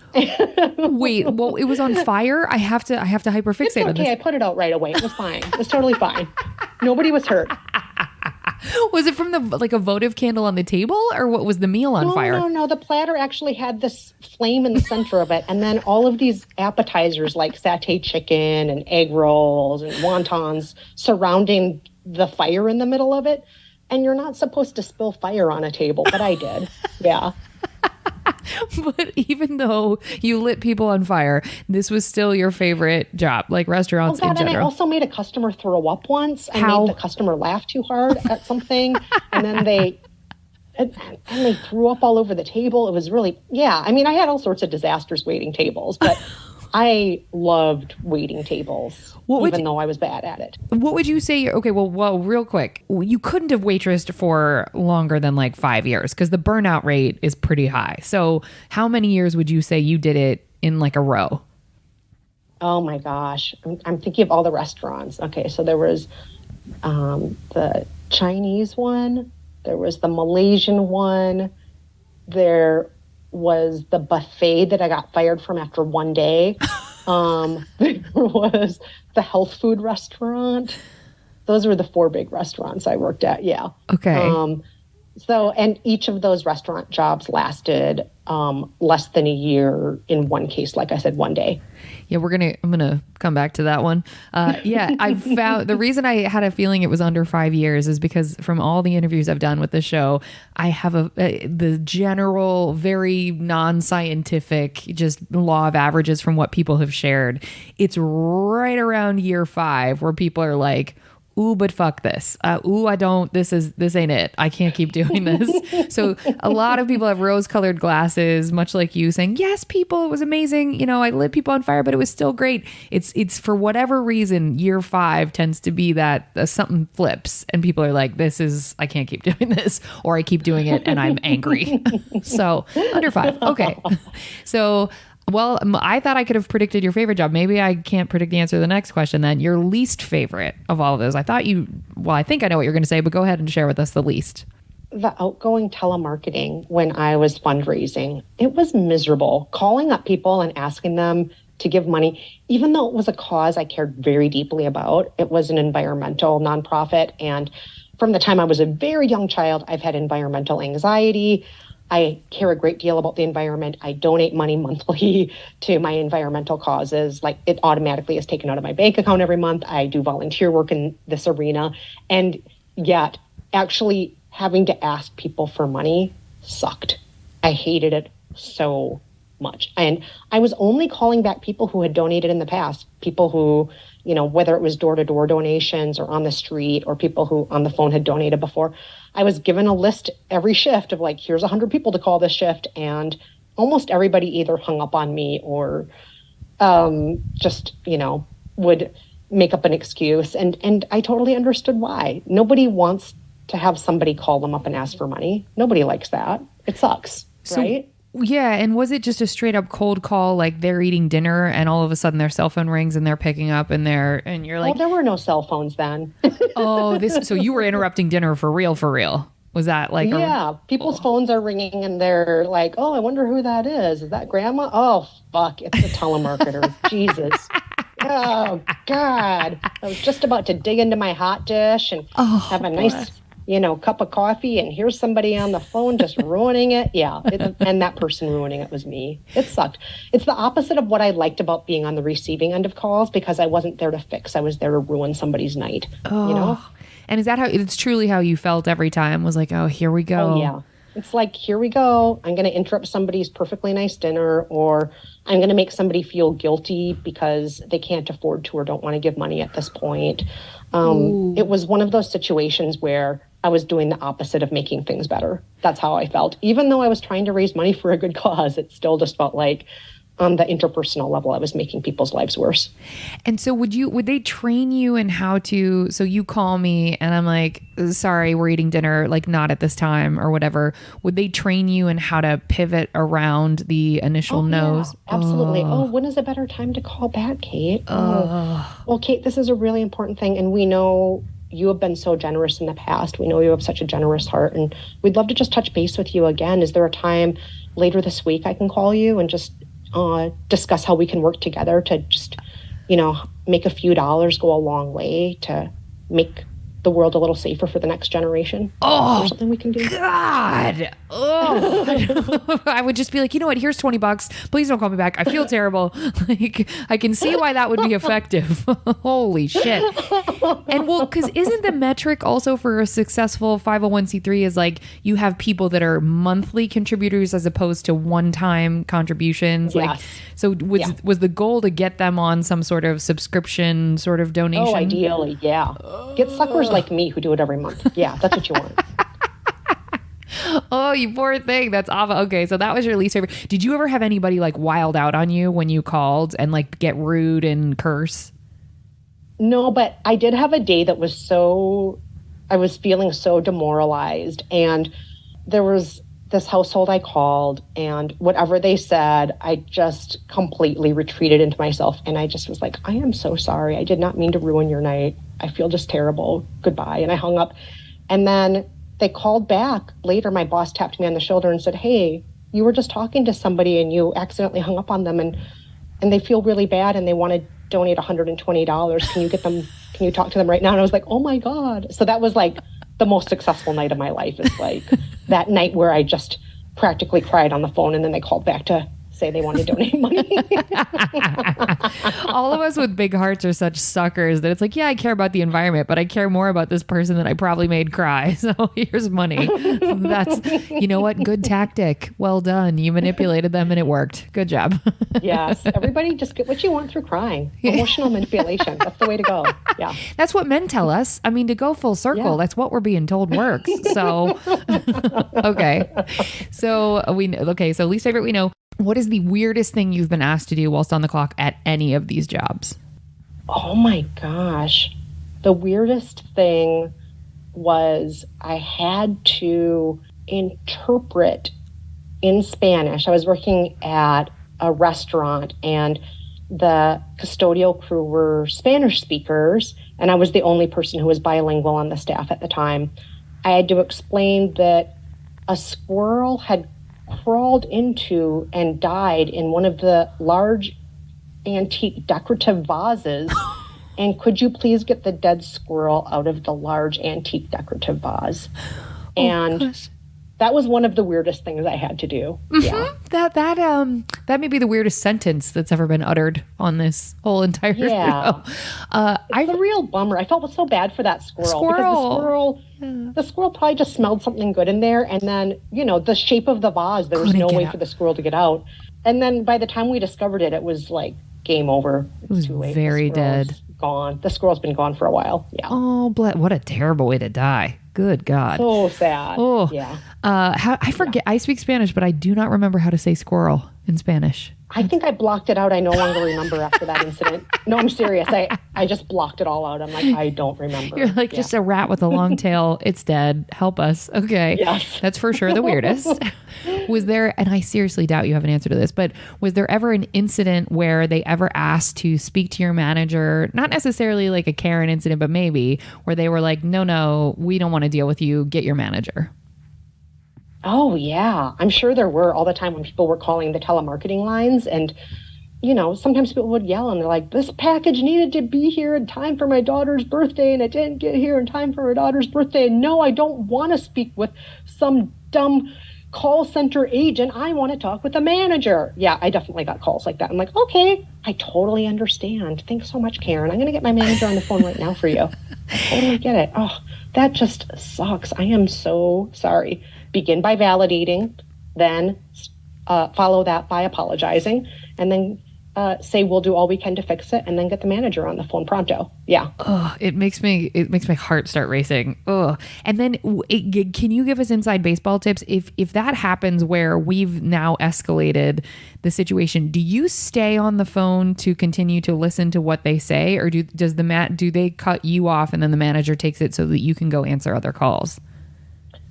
Speaker 1: Wait, well, it was on fire? I have to hyperfixate on this.
Speaker 2: Okay, I put it out right away. It was fine. It was totally fine. Nobody was hurt.
Speaker 1: Was it from a votive candle on the table, or what was the meal on fire?
Speaker 2: No. The platter actually had this flame in the center of it. And then all of these appetizers like satay chicken and egg rolls and wontons surrounding the fire in the middle of it. And you're not supposed to spill fire on a table, but I did. Yeah.
Speaker 1: But even though you lit people on fire, this was still your favorite job, like restaurants in general.
Speaker 2: And I also made a customer throw up once. I
Speaker 1: How?
Speaker 2: made the customer laugh too hard at something, and then they threw up all over the table. It was really, I mean, I had all sorts of disasters waiting tables, but I loved waiting tables, even though I was bad at it.
Speaker 1: What would you say? Okay, well, real quick, you couldn't have waitressed for longer than like 5 years, because the burnout rate is pretty high. So how many years would you say you did it in like a row?
Speaker 2: Oh my gosh. I'm thinking of all the restaurants. Okay, so there was the Chinese one. There was the Malaysian one. There was the buffet that I got fired from after one day. There was the health food restaurant. Those were the 4 big restaurants I worked at. Yeah.
Speaker 1: Okay.
Speaker 2: And each of those restaurant jobs lasted less than a year. In one case, like I said, one day.
Speaker 1: Yeah, I'm gonna come back to that one. I found the reason I had a feeling it was under 5 years is because from all the interviews I've done with the show, I have the general, very non-scientific, just law of averages from what people have shared. It's right around year 5 where people are like, ooh, but fuck this. Ooh, this ain't it. I can't keep doing this. So a lot of people have rose-colored glasses, much like you, saying, yes, people, it was amazing. I lit people on fire, but it was still great. It's for whatever reason, year 5 tends to be that something flips and people are like, I can't keep doing this, or I keep doing it and I'm angry. So under 5. Okay. So, well, I thought I could have predicted your favorite job. Maybe I can't predict the answer to the next question then. Your least favorite of all of those. I think I know what you're going to say, but go ahead and share with us the least.
Speaker 2: The outgoing telemarketing when I was fundraising, it was miserable. Calling up people and asking them to give money, even though it was a cause I cared very deeply about. It was an environmental nonprofit. And from the time I was a very young child, I've had environmental anxiety. I care a great deal about the environment. I donate money monthly to my environmental causes. Like, it automatically is taken out of my bank account every month. I do volunteer work in this arena. And yet, actually having to ask people for money sucked. I hated it so much. And I was only calling back people who had donated in the past, people who, whether it was door-to-door donations or on the street, or people who on the phone had donated before. I was given a list every shift of like, here's 100 people to call this shift. And almost everybody either hung up on me or just, would make up an excuse. And I totally understood why. Nobody wants to have somebody call them up and ask for money. Nobody likes that. It sucks, right?
Speaker 1: Yeah, and was it just a straight up cold call, like they're eating dinner and all of a sudden their cell phone rings and they're picking up and you're like,
Speaker 2: well, there were no cell phones then.
Speaker 1: So you were interrupting dinner for real? Was that like?
Speaker 2: Yeah, people's phones are ringing and they're like, oh, I wonder who that is. Is that grandma? Oh, fuck, it's a telemarketer. Jesus. Oh, God. I was just about to dig into my hot dish and have a nice cup of coffee, and here's somebody on the phone just ruining it. Yeah, and that person ruining it was me. It sucked. It's the opposite of what I liked about being on the receiving end of calls, because I wasn't there to fix. I was there to ruin somebody's night,
Speaker 1: And is that how it's truly how you felt every time? Was like, oh, here we go.
Speaker 2: Oh, yeah. It's like, here we go. I'm going to interrupt somebody's perfectly nice dinner, or I'm going to make somebody feel guilty because they can't afford to or don't want to give money at this point. It was one of those situations where I was doing the opposite of making things better. That's how I felt. Even though I was trying to raise money for a good cause, it still just felt like on the interpersonal level, I was making people's lives worse.
Speaker 1: And so would they train you in how to, so you call me and I'm like, sorry, we're eating dinner, like not at this time or whatever. Would they train you in how to pivot around the initial no's?
Speaker 2: Yeah, absolutely. When is a better time to call back, Kate? Well, Kate, this is a really important thing. And we know you have been so generous in the past. We know you have such a generous heart, and we'd love to just touch base with you again. Is there a time later this week I can call you and just discuss how we can work together to just, make a few dollars go a long way to make the world a little safer for the next generation?
Speaker 1: Oh,
Speaker 2: or something we can do.
Speaker 1: God. Oh, I would just be like, you know what? Here's $20. Please don't call me back. I feel terrible. Like, I can see why that would be effective. Holy shit. And well, because isn't the metric also for a successful 501c3 is like you have people that are monthly contributors as opposed to one-time contributions?
Speaker 2: Yes.
Speaker 1: Like, so was the goal to get them on some sort of subscription sort of donation?
Speaker 2: Oh, ideally, yeah. Get suckers like me who do it every month. Yeah, that's what you want.
Speaker 1: Oh, you poor thing. That's awful. Okay, so that was your least favorite. Did you ever have anybody like wild out on you when you called and like get rude and curse?
Speaker 2: No, but I did have a day that was I was feeling so demoralized, and there was this household I called, and whatever they said, I just completely retreated into myself. And I just was like, I am so sorry. I did not mean to ruin your night. I feel just terrible. Goodbye. And I hung up. And then they called back later. My boss tapped me on the shoulder and said, hey, you were just talking to somebody and you accidentally hung up on them, and they feel really bad and they want to donate $120. Can you talk to them right now? And I was like, oh my God. So that was like the most successful night of my life, is like that night where I just practically cried on the phone, and then they called back to say they want to donate money.
Speaker 1: All of us with big hearts are such suckers that it's like, yeah, I care about the environment, but I care more about this person that I probably made cry. So here's money. That's, you know what? Good tactic. Well done. You manipulated them and it worked. Good job.
Speaker 2: Yes. Everybody just get what you want through crying. Emotional manipulation. That's the way to go. Yeah.
Speaker 1: That's what men tell us. I mean, to go full circle, that's what we're being told works. So, okay. So so least favorite we know. What is the weirdest thing you've been asked to do whilst on the clock at any of these jobs?
Speaker 2: Oh my gosh. The weirdest thing was I had to interpret in Spanish. I was working at a restaurant and the custodial crew were Spanish speakers, and I was the only person who was bilingual on the staff at the time. I had to explain that a squirrel had crawled into and died in one of the large antique decorative vases. And could you please get the dead squirrel out of the large antique decorative vase? And that was one of the weirdest things I had to do. Yeah.
Speaker 1: That may be the weirdest sentence that's ever been uttered on this whole entire show.
Speaker 2: It's a real bummer. I felt so bad for that squirrel. Because the squirrel probably just smelled something good in there. And then, the shape of the vase, there was no way for the squirrel to get out. And then by the time we discovered it, it was like game over. It was too late.
Speaker 1: Very dead.
Speaker 2: Gone. The squirrel's been gone for a while. Yeah.
Speaker 1: Oh, what a terrible way to die. Good God.
Speaker 2: So sad.
Speaker 1: Oh,
Speaker 2: yeah.
Speaker 1: I forget. I speak Spanish, but I do not remember how to say squirrel in Spanish.
Speaker 2: I think I blocked it out. I no longer remember after that incident. No, I'm serious. I just blocked it all out. I'm like, I don't remember.
Speaker 1: You're like just a rat with a long tail. It's dead. Help us. Okay.
Speaker 2: Yes.
Speaker 1: That's for sure the weirdest. Was there, and I seriously doubt you have an answer to this, but was there ever an incident where they ever asked to speak to your manager, not necessarily like a Karen incident, but maybe where they were like, no, we don't want to deal with you. Get your manager.
Speaker 2: Oh, yeah. I'm sure there were all the time when people were calling the telemarketing lines. And, sometimes people would yell and they're like, this package needed to be here in time for my daughter's birthday and it didn't get here in time for her daughter's birthday. And no, I don't want to speak with some dumb call center agent. I want to talk with a manager. Yeah, I definitely got calls like that. I'm like, okay, I totally understand. Thanks so much, Karen. I'm going to get my manager on the phone right now for you. I totally get it. Oh, that just sucks. I am so sorry. Begin by validating, then follow that by apologizing, and then say we'll do all we can to fix it, and then get the manager on the phone pronto. Yeah.
Speaker 1: Oh, it makes my heart start racing. Oh, and then can you give us inside baseball tips if that happens where we've now escalated the situation? Do you stay on the phone to continue to listen to what they say, or do they cut you off and then the manager takes it so that you can go answer other calls?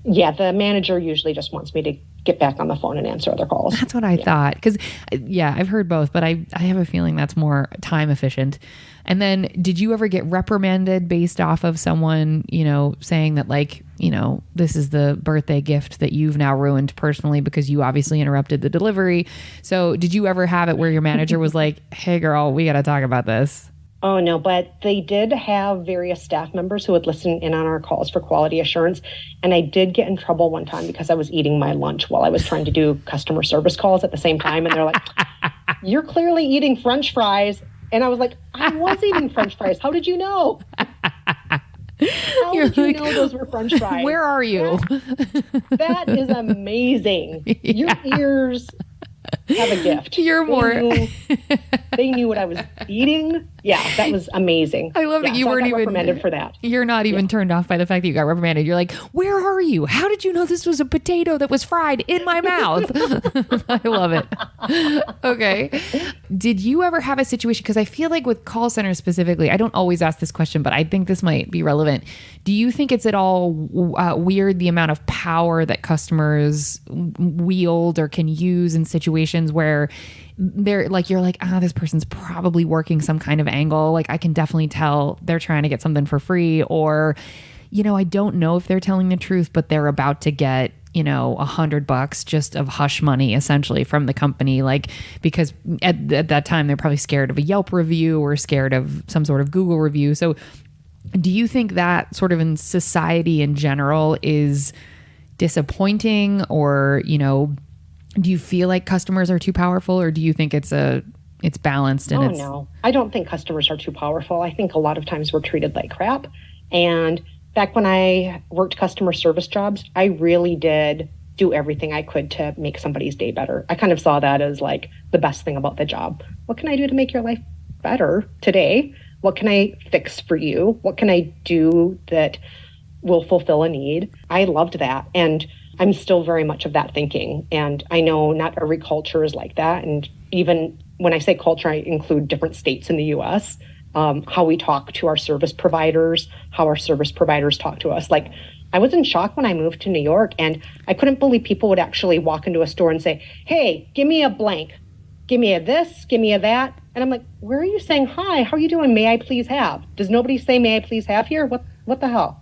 Speaker 2: Yeah, the manager usually just wants me to get back on the phone and answer other calls.
Speaker 1: That's what I thought. Because, I've heard both, but I have a feeling that's more time efficient. And then did you ever get reprimanded based off of someone, saying that this is the birthday gift that you've now ruined personally because you obviously interrupted the delivery? So did you ever have it where your manager was like, hey, girl, we got to talk about this?
Speaker 2: Oh, no, but they did have various staff members who would listen in on our calls for quality assurance. And I did get in trouble one time because I was eating my lunch while I was trying to do customer service calls at the same time. And they're like, you're clearly eating French fries. And I was like, I was eating French fries. How did you know? How did you know those were French fries?
Speaker 1: Where are you?
Speaker 2: That is amazing. Yeah. Your ears have a gift. They knew what I was eating. Yeah, that was amazing.
Speaker 1: I love that you weren't even
Speaker 2: reprimanded for that.
Speaker 1: You're not even turned off by the fact that you got reprimanded. You're like, where are you? How did you know this was a potato that was fried in my mouth? I love it. Okay. Did you ever have a situation, because I feel like with call centers specifically, I don't always ask this question, but I think this might be relevant. Do you think it's at all weird the amount of power that customers wield or can use in situations where they're like, you're like, this person's probably working some kind of angle. Like I can definitely tell they're trying to get something for free, or, I don't know if they're telling the truth, but they're about to get, $100 just of hush money essentially from the company. Like, because at that time they're probably scared of a Yelp review or scared of some sort of Google review. So do you think that sort of in society in general is disappointing, or, Do you feel like customers are too powerful, or do you think it's balanced and it's...
Speaker 2: No, I don't think customers are too powerful. I think a lot of times we're treated like crap. And back when I worked customer service jobs, I really did do everything I could to make somebody's day better. I kind of saw that as like the best thing about the job. What can I do to make your life better today? What can I fix for you? What can I do that will fulfill a need? I loved that. And I'm still very much of that thinking. And I know not every culture is like that. And even when I say culture, I include different states in the US, how we talk to our service providers, how our service providers talk to us. Like, I was in shock when I moved to New York, and I couldn't believe people would actually walk into a store and say, hey, give me a blank. Give me a this, give me a that. And I'm like, where are you saying hi? How are you doing? May I please have? Does nobody say may I please have here? What the hell?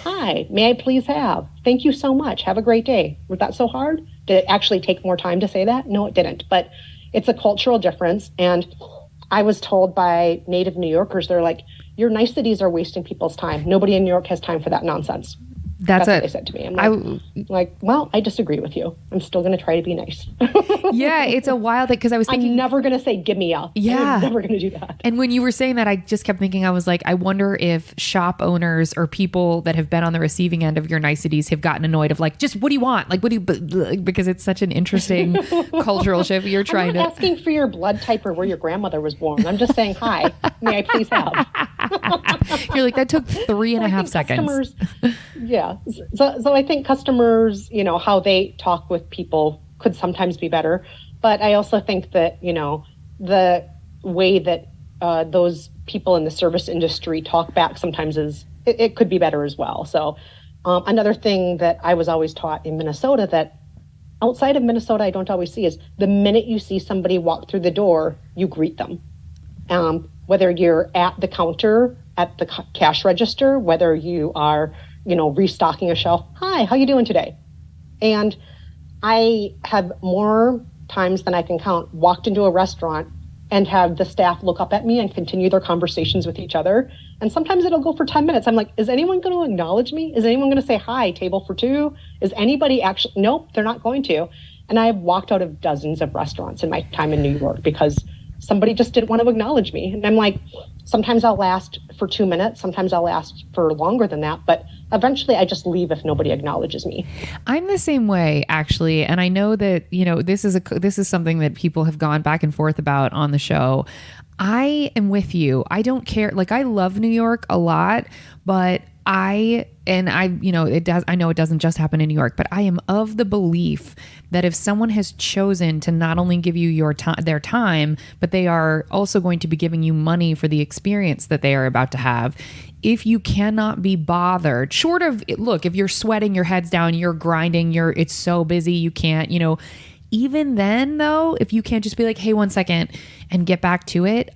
Speaker 2: Hi, may I please have? Thank you so much. Have a great day. Was that so hard? Did it actually take more time to say that? No, it didn't. But it's a cultural difference. And I was told by native New Yorkers, they're like, your niceties are wasting people's time. Nobody in New York has time for that nonsense. That's what they said to me. I'm like, well, I disagree with you. I'm still going to try to be nice.
Speaker 1: Yeah, it's a wild thing because I was thinking...
Speaker 2: I'm never going to say, give me a.
Speaker 1: Yeah.
Speaker 2: I'm never going to do that.
Speaker 1: And when you were saying that, I just kept thinking, I was like, I wonder if shop owners or people that have been on the receiving end of your niceties have gotten annoyed of like, just what do you want? Like, what do you... Because it's such an interesting cultural shift. You're trying
Speaker 2: I'm not asking for your blood type or where your grandmother was born. I'm just saying, hi, may I please have?
Speaker 1: You're like, that took 3.5 seconds.
Speaker 2: Yeah. So I think customers, how they talk with people could sometimes be better. But I also think that, the way that those people in the service industry talk back sometimes it could be better as well. So another thing that I was always taught in Minnesota that outside of Minnesota I don't always see is the minute you see somebody walk through the door, you greet them. Whether you're at the counter, at the cash register, whether you are restocking a shelf. Hi, how you doing today? And I have more times than I can count walked into a restaurant and have the staff look up at me and continue their conversations with each other. And sometimes it'll go for 10 minutes. I'm like, is anyone going to acknowledge me? Is anyone going to say, hi, table for two? Is anybody actually? Nope, they're not going to. And I have walked out of dozens of restaurants in my time in New York because somebody just didn't want to acknowledge me. And I'm like, sometimes I'll last for 2 minutes. Sometimes I'll last for longer than that. But eventually I just leave if nobody acknowledges me.
Speaker 1: I'm the same way, actually. And I know that, this is something that people have gone back and forth about on the show. I am with you. I don't care. Like, I love New York a lot, but I know it doesn't just happen in New York, but I am of the belief that if someone has chosen to not only give you their time, but they are also going to be giving you money for the experience that they are about to have, if you cannot be bothered, short of, look, if you're sweating, your head's down, you're grinding, it's so busy, you can't, even then though, if you can't just be like, hey, 1 second and get back to it,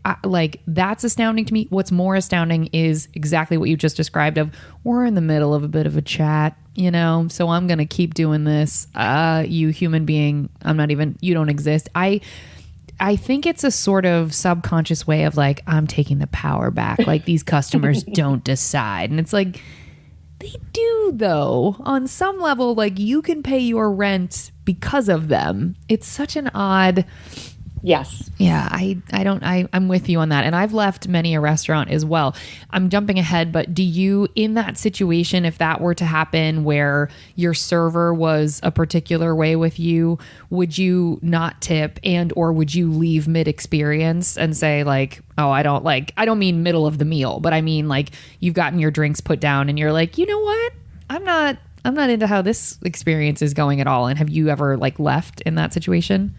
Speaker 1: that's astounding to me. What's more astounding is exactly what you just described of, we're in the middle of a bit of a chat, so I'm going to keep doing this. You human being, you don't exist. I think it's a sort of subconscious way of like, I'm taking the power back. Like, these customers don't decide. And it's like, they do though. On some level, like, you can pay your rent because of them. It's such an odd...
Speaker 2: Yes.
Speaker 1: Yeah, I'm with you on that. And I've left many a restaurant as well. I'm jumping ahead, but do you, in that situation, if that were to happen where your server was a particular way with you, would you not tip or would you leave mid-experience and say like, oh, I don't mean middle of the meal, but I mean like you've gotten your drinks put down and you're like, you know what? I'm not into how this experience is going at all. And have you ever like left in that situation?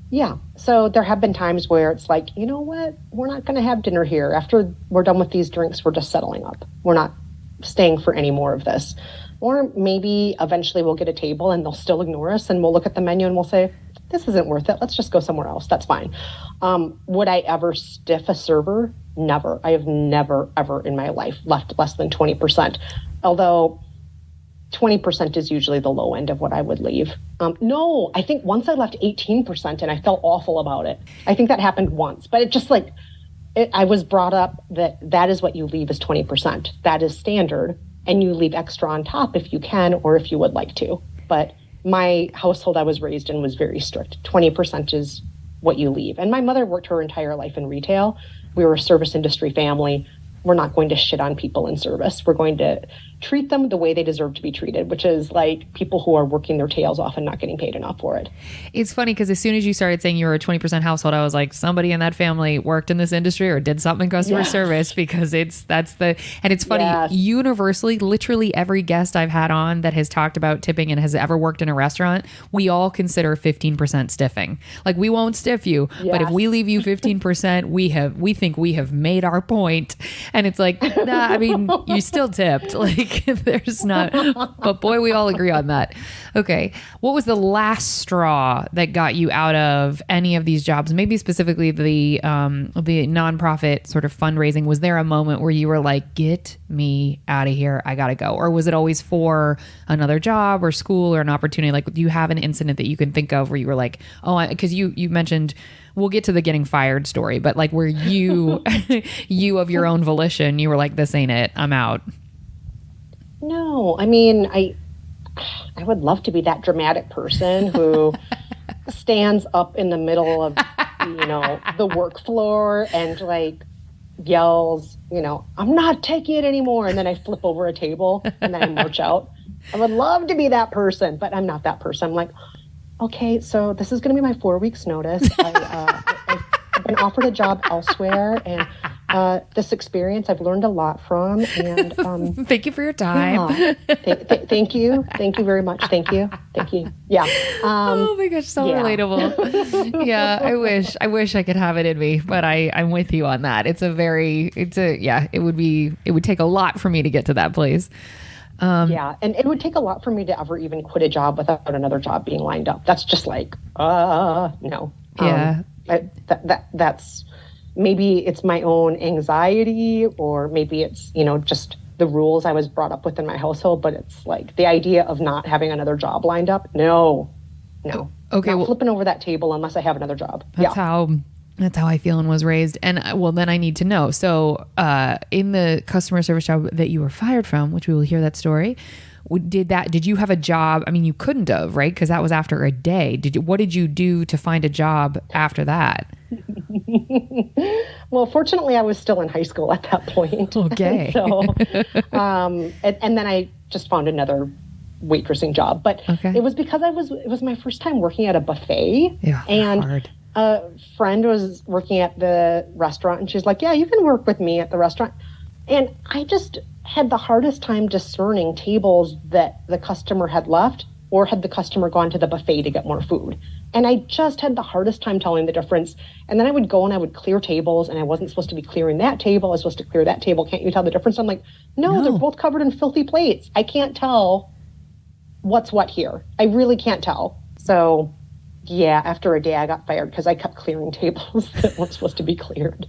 Speaker 2: Yeah. So there have been times where it's like, you know what? We're not going to have dinner here. After we're done with these drinks, we're just settling up. We're not staying for any more of this. Or maybe eventually we'll get a table and they'll still ignore us and we'll look at the menu and we'll say, this isn't worth it. Let's just go somewhere else. That's fine. Would I ever stiff a server? Never. I have never, ever in my life left less than 20%. Although 20% is usually the low end of what I would leave. No, I think once I left 18% and I felt awful about it. I think that happened once, but it just I was brought up that is what you leave is 20%. That is standard. And you leave extra on top if you can, or if you would like to. But my household I was raised in was very strict. 20% is what you leave. And my mother worked her entire life in retail. We were a service industry family. We're not going to shit on people in service. We're going to treat them the way they deserve to be treated, which is like people who are working their tails off and not getting paid enough for it.
Speaker 1: It's funny because as soon as you started saying you were a 20% household, I was like, somebody in that family worked in this industry or did something in customer service, because it's funny.
Speaker 2: Yes.
Speaker 1: Universally, literally every guest I've had on that has talked about tipping and has ever worked in a restaurant, we all consider 15% stiffing. Like, we won't stiff you, but if we leave you 15%, we think we have made our point. And it's like, nah, I mean, you still tipped. Like, there's not, but boy, we all agree on that. Okay. What was the last straw that got you out of any of these jobs? Maybe specifically the nonprofit sort of fundraising. Was there a moment where you were like, get me out of here, I gotta go? Or was it always for another job or school or an opportunity? Like, do you have an incident that you can think of where you were like, oh, because you mentioned, we'll get to the getting fired story, but like where you, you of your own volition, you were like, this ain't it, I'm out.
Speaker 2: No, I mean, I would love to be that dramatic person who stands up in the middle of, the work floor and like yells, I'm not taking it anymore. And then I flip over a table and then I march out. I would love to be that person, but I'm not that person. I'm like, okay, so this is going to be my 4 weeks notice. I've been offered a job elsewhere, and this experience I've learned a lot from. And
Speaker 1: thank you for your time.
Speaker 2: Thank you very much. Thank you. Yeah.
Speaker 1: Oh my gosh, so relatable. Yeah, I wish I could have it in me, but I'm with you on that. It would take a lot for me to get to that place.
Speaker 2: Yeah, and it would take a lot for me to ever even quit a job without another job being lined up. That's just like, no.
Speaker 1: Yeah.
Speaker 2: That's maybe it's my own anxiety, or maybe it's, just the rules I was brought up with in my household, but it's like the idea of not having another job lined up. No.
Speaker 1: Okay.
Speaker 2: Not flipping over that table unless I have another job.
Speaker 1: That's how I feel and was raised. And then I need to know. So in the customer service job that you were fired from, which we will hear that story, did you have a job? I mean, you couldn't have, right? Because that was after a day. What did you do to find a job after that?
Speaker 2: Well, fortunately, I was still in high school at that point.
Speaker 1: Okay.
Speaker 2: So, and then I just found another waitressing job. But it was because it was my first time working at a buffet.
Speaker 1: Yeah,
Speaker 2: and
Speaker 1: hard.
Speaker 2: A friend was working at the restaurant, and she's like, yeah, you can work with me at the restaurant. And I just had the hardest time discerning tables that the customer had left, or had the customer gone to the buffet to get more food. And I just had the hardest time telling the difference. And then I would go and I would clear tables, and I wasn't supposed to be clearing that table. I was supposed to clear that table. Can't you tell the difference? I'm like, no, they're both covered in filthy plates. I can't tell what's what here. I really can't tell. So yeah, after a day I got fired because I kept clearing tables that weren't supposed to be cleared.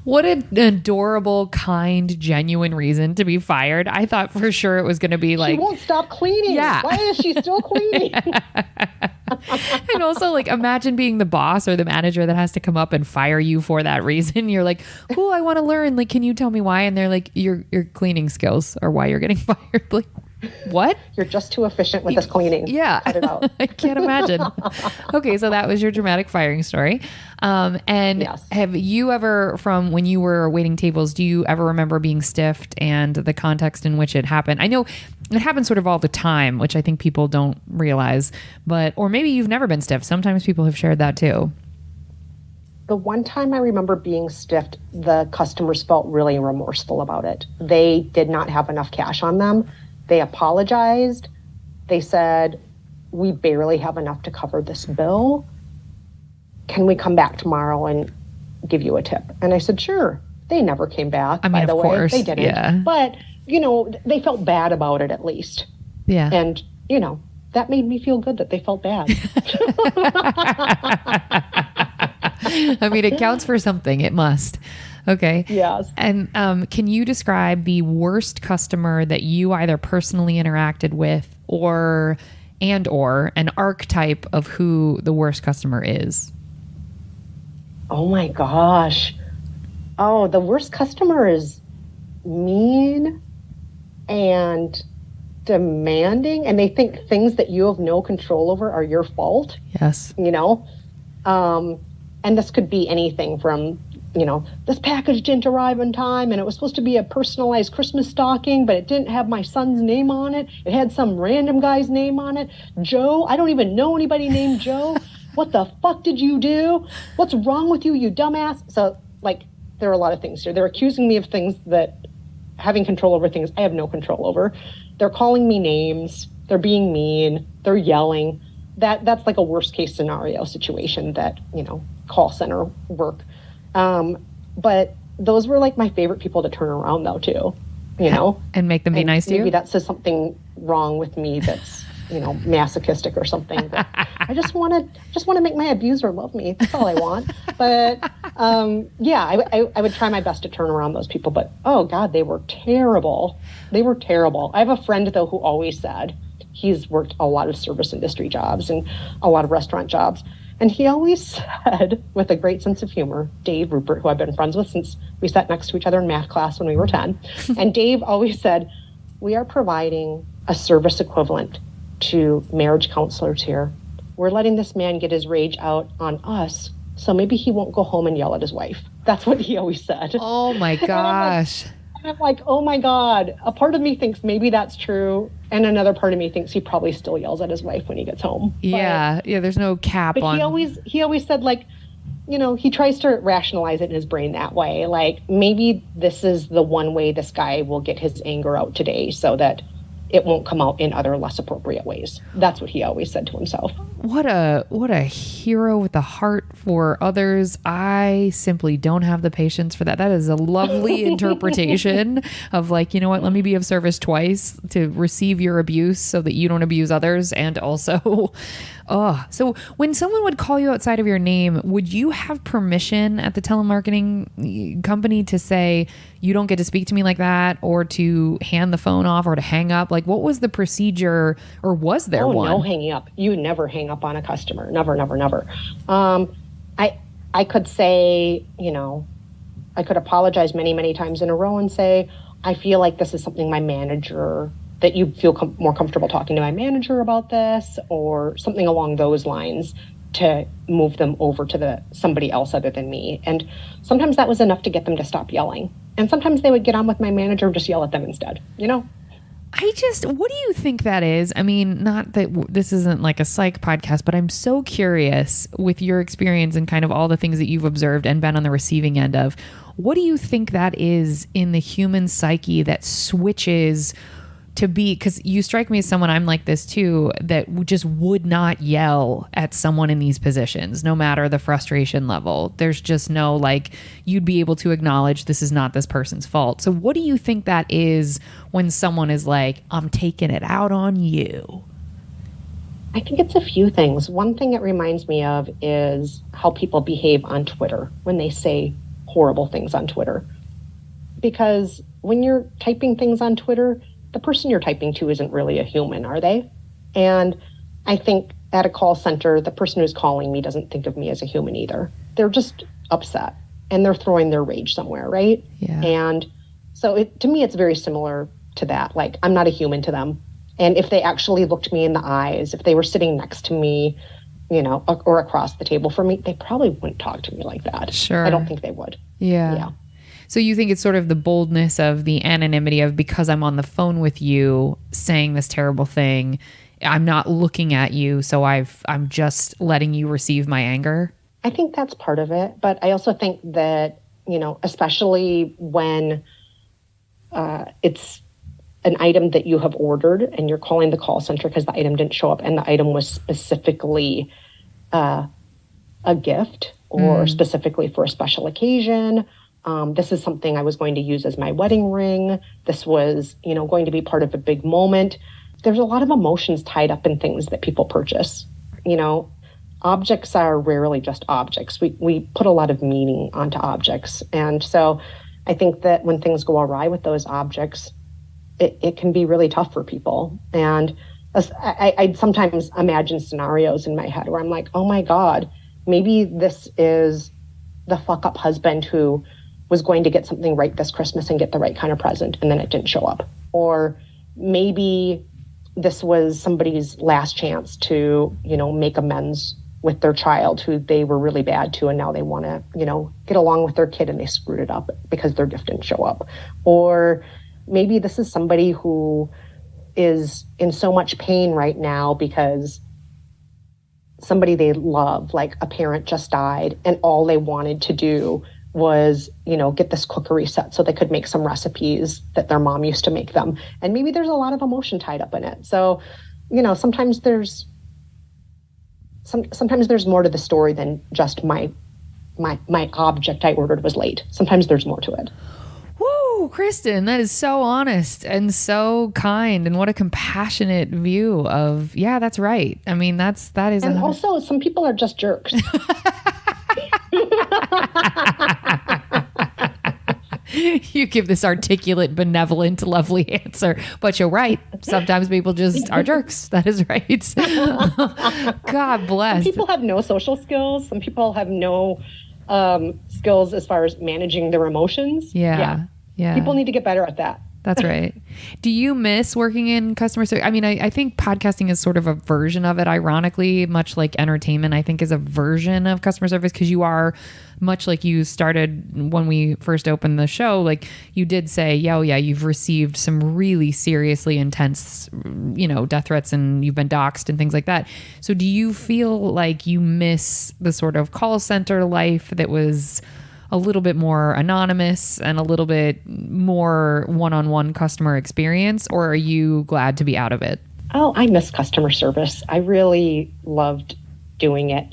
Speaker 1: What an adorable, kind, genuine reason to be fired. I thought for sure it was going to be like,
Speaker 2: she won't stop cleaning.
Speaker 1: Yeah.
Speaker 2: Why is she still cleaning?
Speaker 1: And also, like, imagine being the boss or the manager that has to come up and fire you for that reason. You're like, oh, I want to learn. Like, can you tell me why? And they're like, your cleaning skills are why you're getting fired. Like, what?
Speaker 2: You're just too efficient with this cleaning.
Speaker 1: Yeah.
Speaker 2: Cut it out.
Speaker 1: I can't imagine. Okay, so that was your dramatic firing story. And
Speaker 2: yes.
Speaker 1: Have you ever, from when you were waiting tables, do you ever remember being stiffed and the context in which it happened? I know it happens sort of all the time, which I think people don't realize, or maybe you've never been stiffed. Sometimes people have shared that too.
Speaker 2: The one time I remember being stiffed, the customers felt really remorseful about it. They did not have enough cash on them. They apologized. They said, we barely have enough to cover this bill. Can we come back tomorrow and give you a tip? And I said, sure. They never came back, by the way.
Speaker 1: Course,
Speaker 2: they didn't.
Speaker 1: Yeah.
Speaker 2: But, they felt bad about it at least.
Speaker 1: Yeah.
Speaker 2: And, that made me feel good that they felt bad.
Speaker 1: I mean, it counts for something. It must. Okay.
Speaker 2: Yes.
Speaker 1: And can you describe the worst customer that you either personally interacted with or an archetype of who the worst customer is?
Speaker 2: Oh my gosh. Oh, the worst customer is mean and demanding, and they think things that you have no control over are your fault.
Speaker 1: Yes.
Speaker 2: And this could be anything from, this package didn't arrive on time and it was supposed to be a personalized Christmas stocking, but it didn't have my son's name on it. It had some random guy's name on it. Joe, I don't even know anybody named Joe. What the fuck did you do? What's wrong with you, you dumbass? So, there are a lot of things here. They're accusing me of things that having control over things I have no control over. They're calling me names. They're being mean. They're yelling. That's like a worst case scenario situation that, call center work. But those were like my favorite people to turn around though too,
Speaker 1: and make them be nice to you.
Speaker 2: Maybe that says something wrong with me that's, masochistic or something. But I just want to make my abuser love me. That's all I want. But I would try my best to turn around those people. But oh God, they were terrible. They were terrible. I have a friend though who always said he's worked a lot of service industry jobs and a lot of restaurant jobs. And he always said, with a great sense of humor, Dave Rupert, who I've been friends with since we sat next to each other in math class when we were 10. And Dave always said, we are providing a service equivalent to marriage counselors here. We're letting this man get his rage out on us, so maybe he won't go home and yell at his wife. That's what he always said.
Speaker 1: Oh my gosh.
Speaker 2: And I'm like, oh my God. A part of me thinks maybe that's true. And another part of me thinks he probably still yells at his wife when he gets home.
Speaker 1: Yeah. There's no cap on.
Speaker 2: But he always said, he tries to rationalize it in his brain that way. Like, maybe this is the one way this guy will get his anger out today so that it won't come out in other less appropriate ways. That's what he always said to himself.
Speaker 1: What a hero with a heart for others. I simply don't have the patience for that. That is a lovely interpretation of let me be of service twice to receive your abuse so that you don't abuse others. And also, so when someone would call you outside of your name, would you have permission at the telemarketing company to say, you don't get to speak to me like that, or to hand the phone off, or to hang up? What was the procedure, or was there one?
Speaker 2: No hanging up. You never hang up on a customer. Never, never, never. I could say, I could apologize many, many times in a row and say, I feel like this is something my manager, that you feel more comfortable talking to my manager about this, or something along those lines, to move them over to somebody else other than me. And sometimes that was enough to get them to stop yelling. And sometimes they would get on with my manager and just yell at them instead,
Speaker 1: what do you think that is? I mean, not that this isn't like a psych podcast, but I'm so curious with your experience and kind of all the things that you've observed and been on the receiving end of. What do you think that is in the human psyche that switches to be, because you strike me as someone, I'm like this too, that just would not yell at someone in these positions, no matter the frustration level. There's just no, you'd be able to acknowledge this is not this person's fault. So what do you think that is when someone is like, I'm taking it out on you?
Speaker 2: I think it's a few things. One thing it reminds me of is how people behave on Twitter when they say horrible things on Twitter. Because when you're typing things on Twitter, the person you're typing to isn't really a human, are they? And I think at a call center, the person who's calling me doesn't think of me as a human either. They're just upset and they're throwing their rage somewhere, right?
Speaker 1: Yeah.
Speaker 2: And so to me, it's very similar to that. I'm not a human to them. And if they actually looked me in the eyes, if they were sitting next to me, or across the table from me, they probably wouldn't talk to me like that.
Speaker 1: Sure.
Speaker 2: I don't think they would.
Speaker 1: Yeah. So you think it's sort of the boldness of the anonymity of, because I'm on the phone with you saying this terrible thing, I'm not looking at you, so I'm just letting you receive my anger?
Speaker 2: I think that's part of it. But I also think that, especially when it's an item that you have ordered and you're calling the call center because the item didn't show up and the item was specifically a gift or specifically for a special occasion. This is something I was going to use as my wedding ring. This was, going to be part of a big moment. There's a lot of emotions tied up in things that people purchase. Objects are rarely just objects. We put a lot of meaning onto objects. And so I think that when things go awry with those objects, it can be really tough for people. And I sometimes imagine scenarios in my head where I'm like, oh my God, maybe this is the fuck up husband who was going to get something right this Christmas and get the right kind of present, and then it didn't show up. Or maybe this was somebody's last chance to, make amends with their child who they were really bad to, and now they want to, get along with their kid and they screwed it up because their gift didn't show up. Or maybe this is somebody who is in so much pain right now because somebody they love, like a parent, just died, and all they wanted to do was, get this cookery set so they could make some recipes that their mom used to make them. And maybe there's a lot of emotion tied up in it. So, sometimes there's more to the story than just my object I ordered was late. Sometimes there's more to it.
Speaker 1: Woo, Kristen, that is so honest and so kind, and what a compassionate view of, yeah, that's right. I mean, that is.
Speaker 2: And also, some people are just jerks.
Speaker 1: You give this articulate, benevolent, lovely answer, but you're right. Sometimes people just are jerks. That is right. God bless.
Speaker 2: Some people have no social skills. Some people have no skills as far as managing their emotions.
Speaker 1: Yeah.
Speaker 2: People need to get better at that.
Speaker 1: That's right. Do you miss working in customer service? I mean, I think podcasting is sort of a version of it, ironically, much like entertainment, I think, is a version of customer service, because you are, much like you started when we first opened the show, like you did say, yeah, you've received some really seriously intense, death threats, and you've been doxxed and things like that. So do you feel like you miss the sort of call center life that was a little bit more anonymous and a little bit more one-on-one customer experience, or are you glad to be out of it?
Speaker 2: Oh, I miss customer service. I really loved doing it.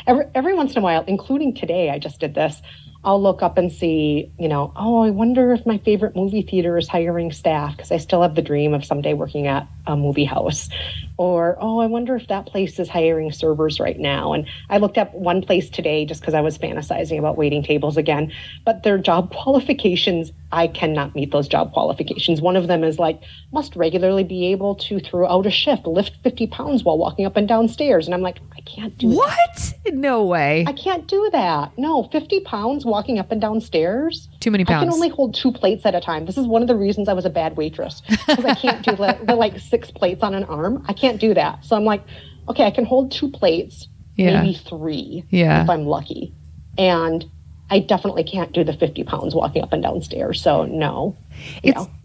Speaker 2: Every once in a while, including today, I just did this. I'll look up and see, I wonder if my favorite movie theater is hiring staff, because I still have the dream of someday working at a movie house. Or, I wonder if that place is hiring servers right now. And I looked up one place today just because I was fantasizing about waiting tables again. But their job qualifications, I cannot meet those job qualifications. One of them is like, must regularly be able to, throughout a shift, lift 50 pounds while walking up and down stairs. And I'm like, I can't do that.
Speaker 1: What? No way.
Speaker 2: I can't do that. No, 50 pounds walking up and down stairs.
Speaker 1: Too many pounds.
Speaker 2: I can only hold 2 plates at a time. This is one of the reasons I was a bad waitress, because I can't do the like 6 plates on an arm. I can't do that. So I'm like, okay, I can hold 2 plates, maybe 3 if I'm lucky. And I definitely can't do the 50 pounds walking up and down stairs. So no.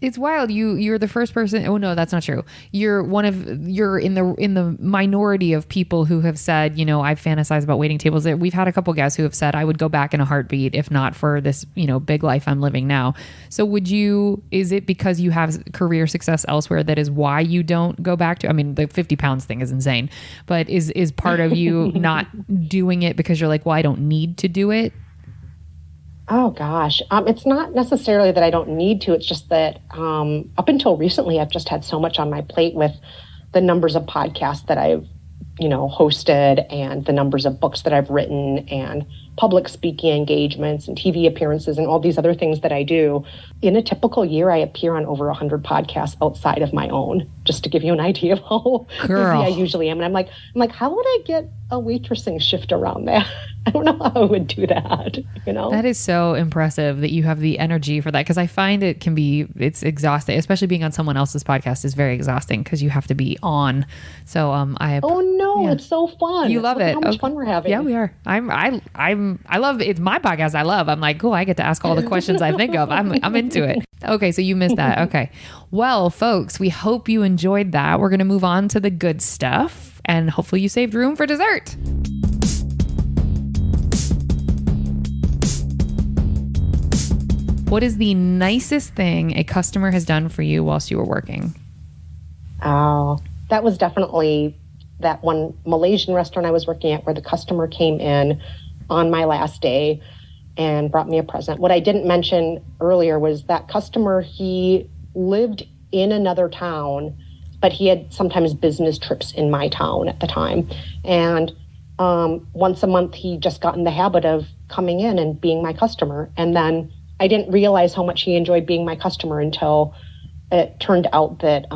Speaker 1: It's wild. You're the first person. Oh no, that's not true. You're in the minority of people who have said, I've fantasized about waiting tables. We've had a couple guests who have said, I would go back in a heartbeat if not for this, big life I'm living now. So is it because you have career success elsewhere that is why you don't go back to, I mean, the 50 pounds thing is insane, but is part of you not doing it because you're like, well, I don't need to do it?
Speaker 2: Oh, gosh. It's not necessarily that I don't need to. It's just that up until recently, I've just had so much on my plate with the numbers of podcasts that I've, hosted, and the numbers of books that I've written, and public speaking engagements and TV appearances and all these other things that I do. In a typical year, I appear on over 100 podcasts outside of my own, just to give you an idea of how busy I usually am. And I'm like, how would I get a waitressing shift around that? I don't know how I would do that,
Speaker 1: That is so impressive that you have the energy for that, because I find it's exhausting, especially being on someone else's podcast is very exhausting because you have to be on. So
Speaker 2: it's so fun.
Speaker 1: You love it.
Speaker 2: How much fun we're having.
Speaker 1: Yeah, we are. I love it. It's my podcast. I love. I'm like, cool. I get to ask all the questions I think of. I'm into it. Okay, so you missed that. Okay. Well, folks, we hope you enjoyed that. We're going to move on to the good stuff, and hopefully you saved room for dessert. What is the nicest thing a customer has done for you whilst you were working?
Speaker 2: Oh, that was definitely that one Malaysian restaurant I was working at, where the customer came in on my last day and brought me a present. What I didn't mention earlier was that customer, he lived in another town, but he had sometimes business trips in my town at the time. And once a month, he just got in the habit of coming in and being my customer. And then I didn't realize how much he enjoyed being my customer until it turned out that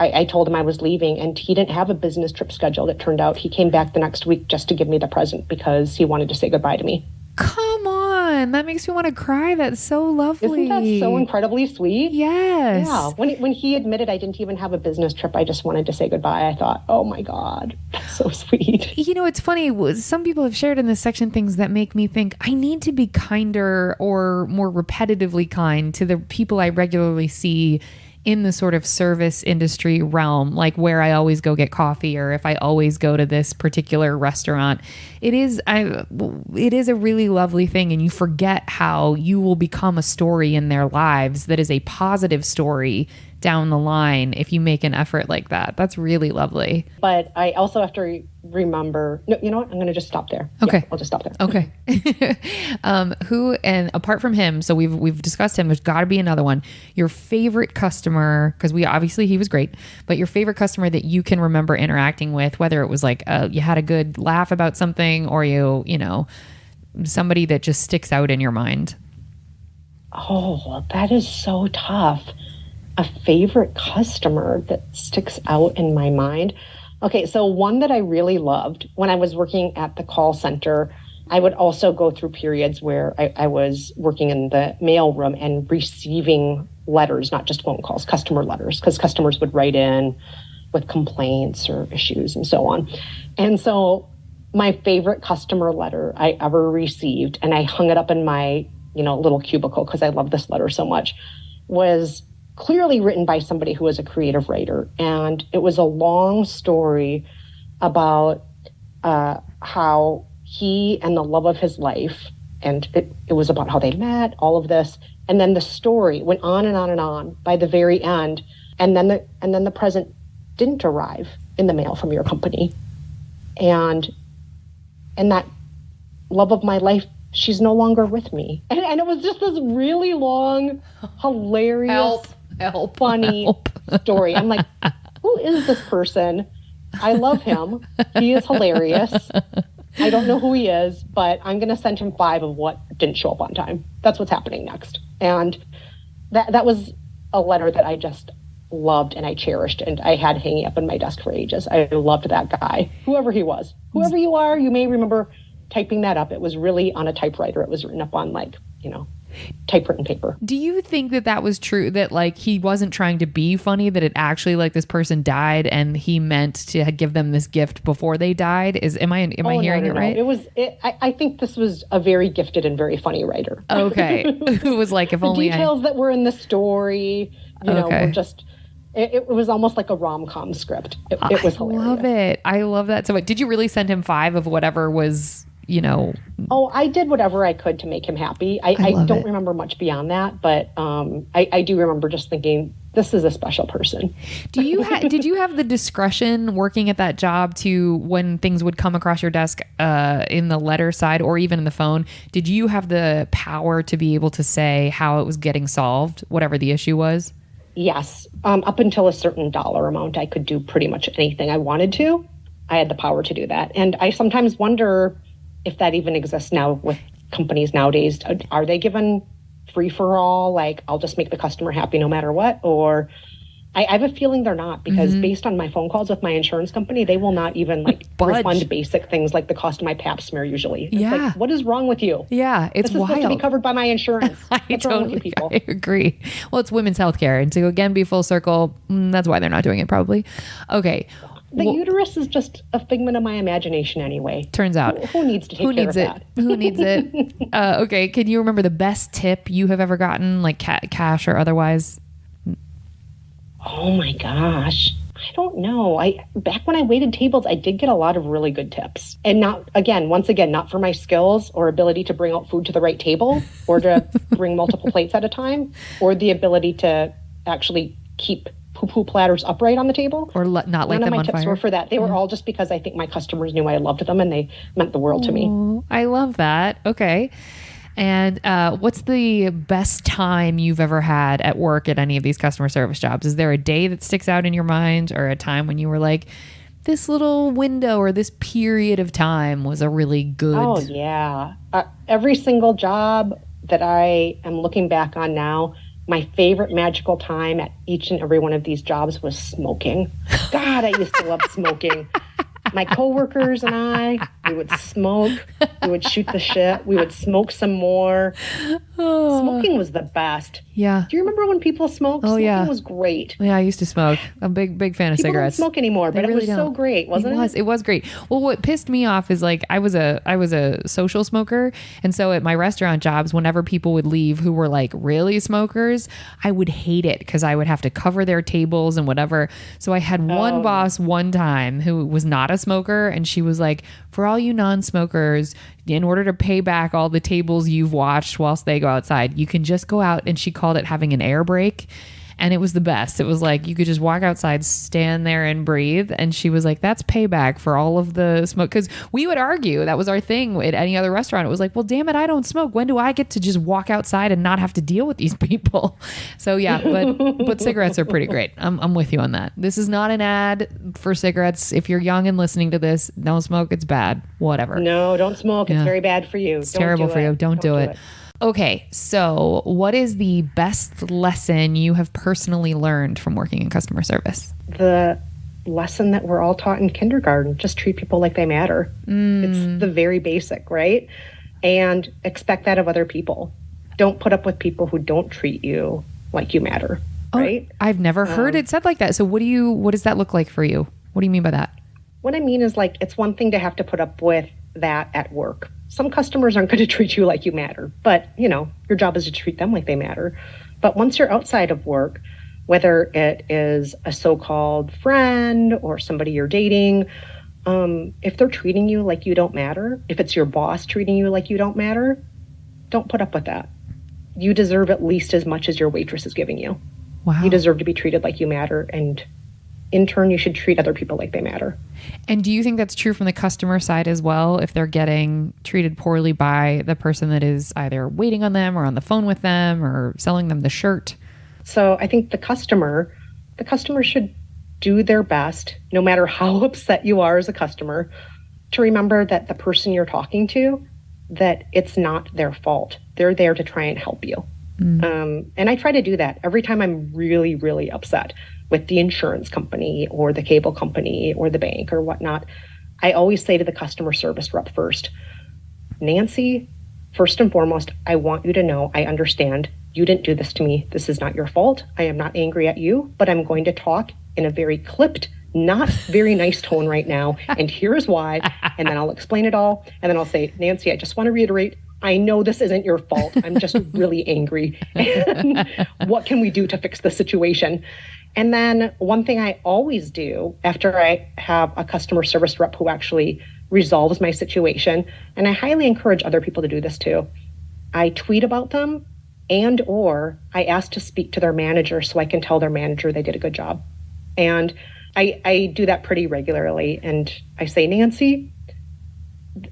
Speaker 2: I told him I was leaving, and he didn't have a business trip scheduled. It turned out he came back the next week just to give me the present because he wanted to say goodbye to me.
Speaker 1: Come on. Kristen. That makes me want to cry. That's so lovely.
Speaker 2: Isn't that so incredibly sweet?
Speaker 1: Yes.
Speaker 2: Yeah. When he admitted I didn't even have a business trip, I just wanted to say goodbye. I thought, oh my God, that's so sweet.
Speaker 1: You know, it's funny. Some people have shared in this section things that make me think I need to be kinder or more repetitively kind to the people I regularly see in the sort of service industry realm, like where I always go get coffee or if I always go to this particular restaurant. It is a really lovely thing, and you forget how you will become a story in their lives that is a positive story down the line if you make an effort like that. That's really lovely.
Speaker 2: But I also have to remember, no, you know what? I'm going to just stop there.
Speaker 1: Okay.
Speaker 2: Yeah, I'll just stop there.
Speaker 1: Okay. Who, and apart from him, so we've discussed him, there's got to be another one. Your favorite customer, because he was great, but your favorite customer that you can remember interacting with, whether it was like you had a good laugh about something or you know, somebody that just sticks out in your mind.
Speaker 2: Oh, that is so tough. A favorite customer that sticks out in my mind. Okay, so one that I really loved when I was working at the call center, I would also go through periods where I was working in the mail room and receiving letters, not just phone calls, customer letters, because customers would write in with complaints or issues and so on. And so my favorite customer letter I ever received, and I hung it up in my little cubicle because I love this letter so much, was clearly written by somebody who was a creative writer. And it was a long story about how he and the love of his life, and it was about how they met, all of this. And then the story went on and on and on by the very end. And then the present didn't arrive in the mail from your company. And that love of my life, she's no longer with me. And it was just this really long, hilarious, funny story. I'm like, who is this person? I love him. He is hilarious. I don't know who he is, but I'm going to send him 5 of what didn't show up on time. That's what's happening next. And that was a letter that I just loved and I cherished, and I had hanging up in my desk for ages. I loved that guy, whoever he was. Whoever you are, you may remember typing that up. It was really on a typewriter. It was written up on typewritten paper.
Speaker 1: Do you think that was true, that like he wasn't trying to be funny, that it actually like this person died and he meant to give them this gift before they died? Am I hearing it right?
Speaker 2: I think this was a very gifted and very funny writer.
Speaker 1: Okay. It was like, if
Speaker 2: the
Speaker 1: only
Speaker 2: details that were in the story, were just, it was almost like a rom-com script. It was hilarious.
Speaker 1: I love it. I love that. So did you really send him 5 of whatever was,
Speaker 2: Oh, I did whatever I could to make him happy. I don't remember much beyond that, but I do remember just thinking, this is a special person.
Speaker 1: Did you have the discretion working at that job to, when things would come across your desk in the letter side or even in the phone, did you have the power to be able to say how it was getting solved, whatever the issue was?
Speaker 2: Yes. Up until a certain dollar amount, I could do pretty much anything I wanted to. I had the power to do that. And I sometimes wonder if that even exists now with companies nowadays. Are they given free for all? Like, I'll just make the customer happy no matter what? Or I have a feeling they're not, because based on my phone calls with my insurance company, they will not even refund basic things like the cost of my pap smear usually. It's like, what is wrong with you?
Speaker 1: Yeah, it's
Speaker 2: this is
Speaker 1: wild.
Speaker 2: supposed to be covered by my insurance. What's wrong with you people?
Speaker 1: I agree. Well, it's women's healthcare. And to again be full circle, that's why they're not doing it probably. Okay.
Speaker 2: The uterus is just a figment of my imagination anyway.
Speaker 1: Turns out.
Speaker 2: Who needs to take care of that?
Speaker 1: Who needs it? Okay. Can you remember the best tip you have ever gotten, like cash or otherwise?
Speaker 2: Oh my gosh. I don't know. Back when I waited tables, I did get a lot of really good tips. And once again, not for my skills or ability to bring out food to the right table or to bring multiple plates at a time, or the ability to actually keep poo-poo platters upright on the table.
Speaker 1: Or not light them on fire.
Speaker 2: None of my tips were for that. They were all just because I think my customers knew I loved them and they meant the world to me.
Speaker 1: I love that. Okay. And what's the best time you've ever had at work at any of these customer service jobs? Is there a day that sticks out in your mind, or a time when you were like, this little window or this period of time was a really good...
Speaker 2: Oh, yeah. Every single job that I am looking back on now, my favorite magical time at each and every one of these jobs was smoking. God, I used to love smoking. My coworkers and I, We would smoke. We would shoot the shit. We would smoke some more. Smoking was the best.
Speaker 1: Yeah.
Speaker 2: Do you remember when people smoked?
Speaker 1: Oh,
Speaker 2: Smoking
Speaker 1: yeah.
Speaker 2: was great.
Speaker 1: Yeah, I used to smoke. I'm a big fan of
Speaker 2: People
Speaker 1: cigarettes.
Speaker 2: don't smoke anymore, but
Speaker 1: They
Speaker 2: it was
Speaker 1: really
Speaker 2: so
Speaker 1: don't.
Speaker 2: great, wasn't it?
Speaker 1: It was great. Well, what pissed me off is like I was a social smoker, and so at my restaurant jobs, whenever people would leave who were like really smokers, I would hate it because I would have to cover their tables and whatever. So I had one boss one time who was not a smoker, and she was like, "For all you non-smokers, in order to pay back all the tables you've watched whilst they go outside, you can just go out," and she called it having an air break. And it was the best. It was like you could just walk outside, stand there and breathe. And she was like, that's payback for all of the smoke. Because we would argue, that was our thing at any other restaurant. It was like, well, damn it, I don't smoke. When do I get to just walk outside and not have to deal with these people? So yeah, but cigarettes are pretty great. I'm with you on that. This is not an ad for cigarettes. If you're young and listening to this, don't smoke. It's bad. Whatever.
Speaker 2: No, don't smoke. It's very bad for you.
Speaker 1: It's terrible for you. Don't do it. Okay, so what is the best lesson you have personally learned from working in customer service?
Speaker 2: The lesson that we're all taught in kindergarten, just treat people like they matter. It's the very basic, right? And expect that of other people. Don't put up with people who don't treat you like you matter, right?
Speaker 1: I've never heard it said like that. So what does that look like for you? What do you mean by that?
Speaker 2: What I mean is, like, it's one thing to have to put up with that at work. Some customers aren't going to treat you like you matter, but your job is to treat them like they matter. But once you're outside of work, whether it is a so-called friend or somebody you're dating, if they're treating you like you don't matter, if it's your boss treating you like you don't matter, don't put up with that. You deserve at least as much as your waitress is giving you.
Speaker 1: Wow.
Speaker 2: You deserve to be treated like you matter, and in turn, you should treat other people like they matter.
Speaker 1: And do you think that's true from the customer side as well? If they're getting treated poorly by the person that is either waiting on them or on the phone with them or selling them the shirt?
Speaker 2: So I think the customer should do their best, no matter how upset you are as a customer, to remember that the person you're talking to, that it's not their fault. They're there to try and help you. And I try to do that every time I'm really, really upset with the insurance company or the cable company or the bank or whatnot. I always say to the customer service rep first, Nancy, first and foremost, I want you to know I understand you didn't do this to me. This is not your fault. I am not angry at you, but I'm going to talk in a very clipped, not very nice tone right now. And here's why. And then I'll explain it all. And then I'll say, Nancy, I just want to reiterate, I know this isn't your fault. I'm just really angry. And what can we do to fix the situation? And then one thing I always do after I have a customer service rep who actually resolves my situation, and I highly encourage other people to do this too, I tweet about them and or I ask to speak to their manager so I can tell their manager they did a good job. And I do that pretty regularly. And I say, Nancy,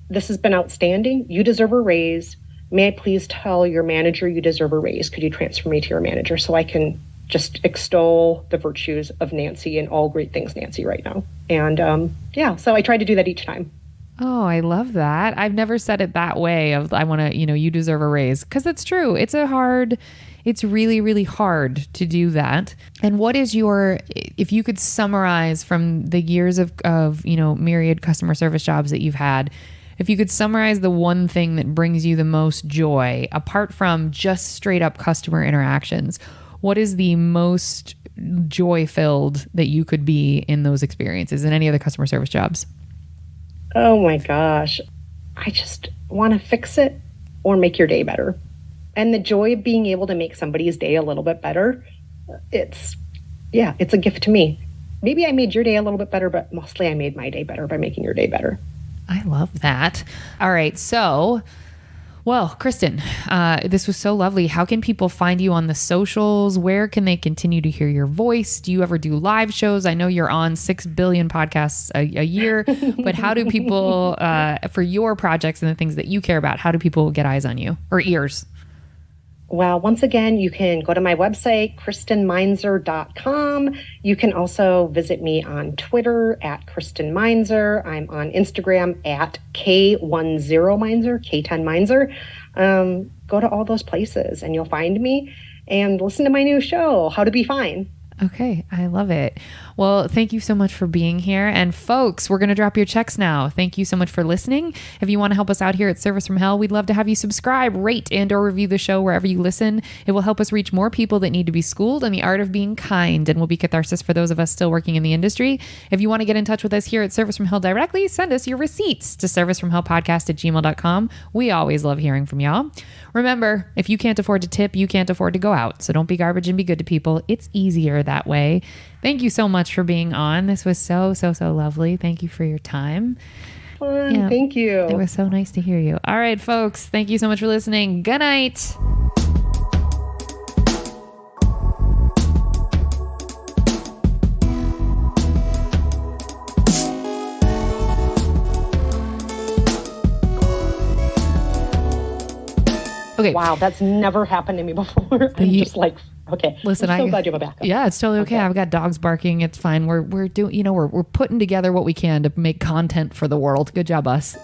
Speaker 2: this has been outstanding. You deserve a raise. May I please tell your manager you deserve a raise? Could you transfer me to your manager so I can just extol the virtues of Nancy and all great things Nancy right now? And so I try to do that each time.
Speaker 1: Oh, I love that. I've never said it that way of I want to, you deserve a raise, because that's true. It's really, really hard to do that. And what is if you could summarize from the years of myriad customer service jobs that you've had, if you could summarize the one thing that brings you the most joy, apart from just straight up customer interactions, what is the most joy filled that you could be in those experiences in any other customer service jobs?
Speaker 2: Oh my gosh. I just want to fix it or make your day better. And the joy of being able to make somebody's day a little bit better, it's a gift to me. Maybe I made your day a little bit better, but mostly I made my day better by making your day better.
Speaker 1: I love that. All right. So, well, Kristen, this was so lovely. How can people find you on the socials? Where can they continue to hear your voice? Do you ever do live shows? I know you're on 6 billion podcasts a year, but how do people, for your projects and the things that you care about, how do people get eyes on you or ears?
Speaker 2: Well, once again, you can go to my website, KristenMeinzer.com. You can also visit me on Twitter at Kristen Meinzer. I'm on Instagram at K10Meinzer, K10 Meinzer. Go to all those places and you'll find me and listen to my new show, How to Be Fine.
Speaker 1: Okay, I love it. Well, thank you so much for being here. And folks, we're going to drop your checks now. Thank you so much for listening. If you want to help us out here at Service from Hell, we'd love to have you subscribe, rate, and or review the show wherever you listen. It will help us reach more people that need to be schooled in the art of being kind and will be catharsis for those of us still working in the industry. If you want to get in touch with us here at Service from Hell directly, send us your receipts to servicefromhellpodcast@gmail.com. We always love hearing from y'all. Remember, if you can't afford to tip, you can't afford to go out. So don't be garbage and be good to people. It's easier that way. Thank you so much for being on. This was so lovely. Thank you for your time.
Speaker 2: Fun. Yeah, thank you.
Speaker 1: It was so nice to hear you. All right, folks. Thank you so much for listening. Good night. Okay.
Speaker 2: Wow, that's never happened to me before. I'm just like, okay.
Speaker 1: Listen,
Speaker 2: I'm so glad you have a backup.
Speaker 1: Yeah, it's totally okay. I've got dogs barking. It's fine. We're doing, we're putting together what we can to make content for the world. Good job, us.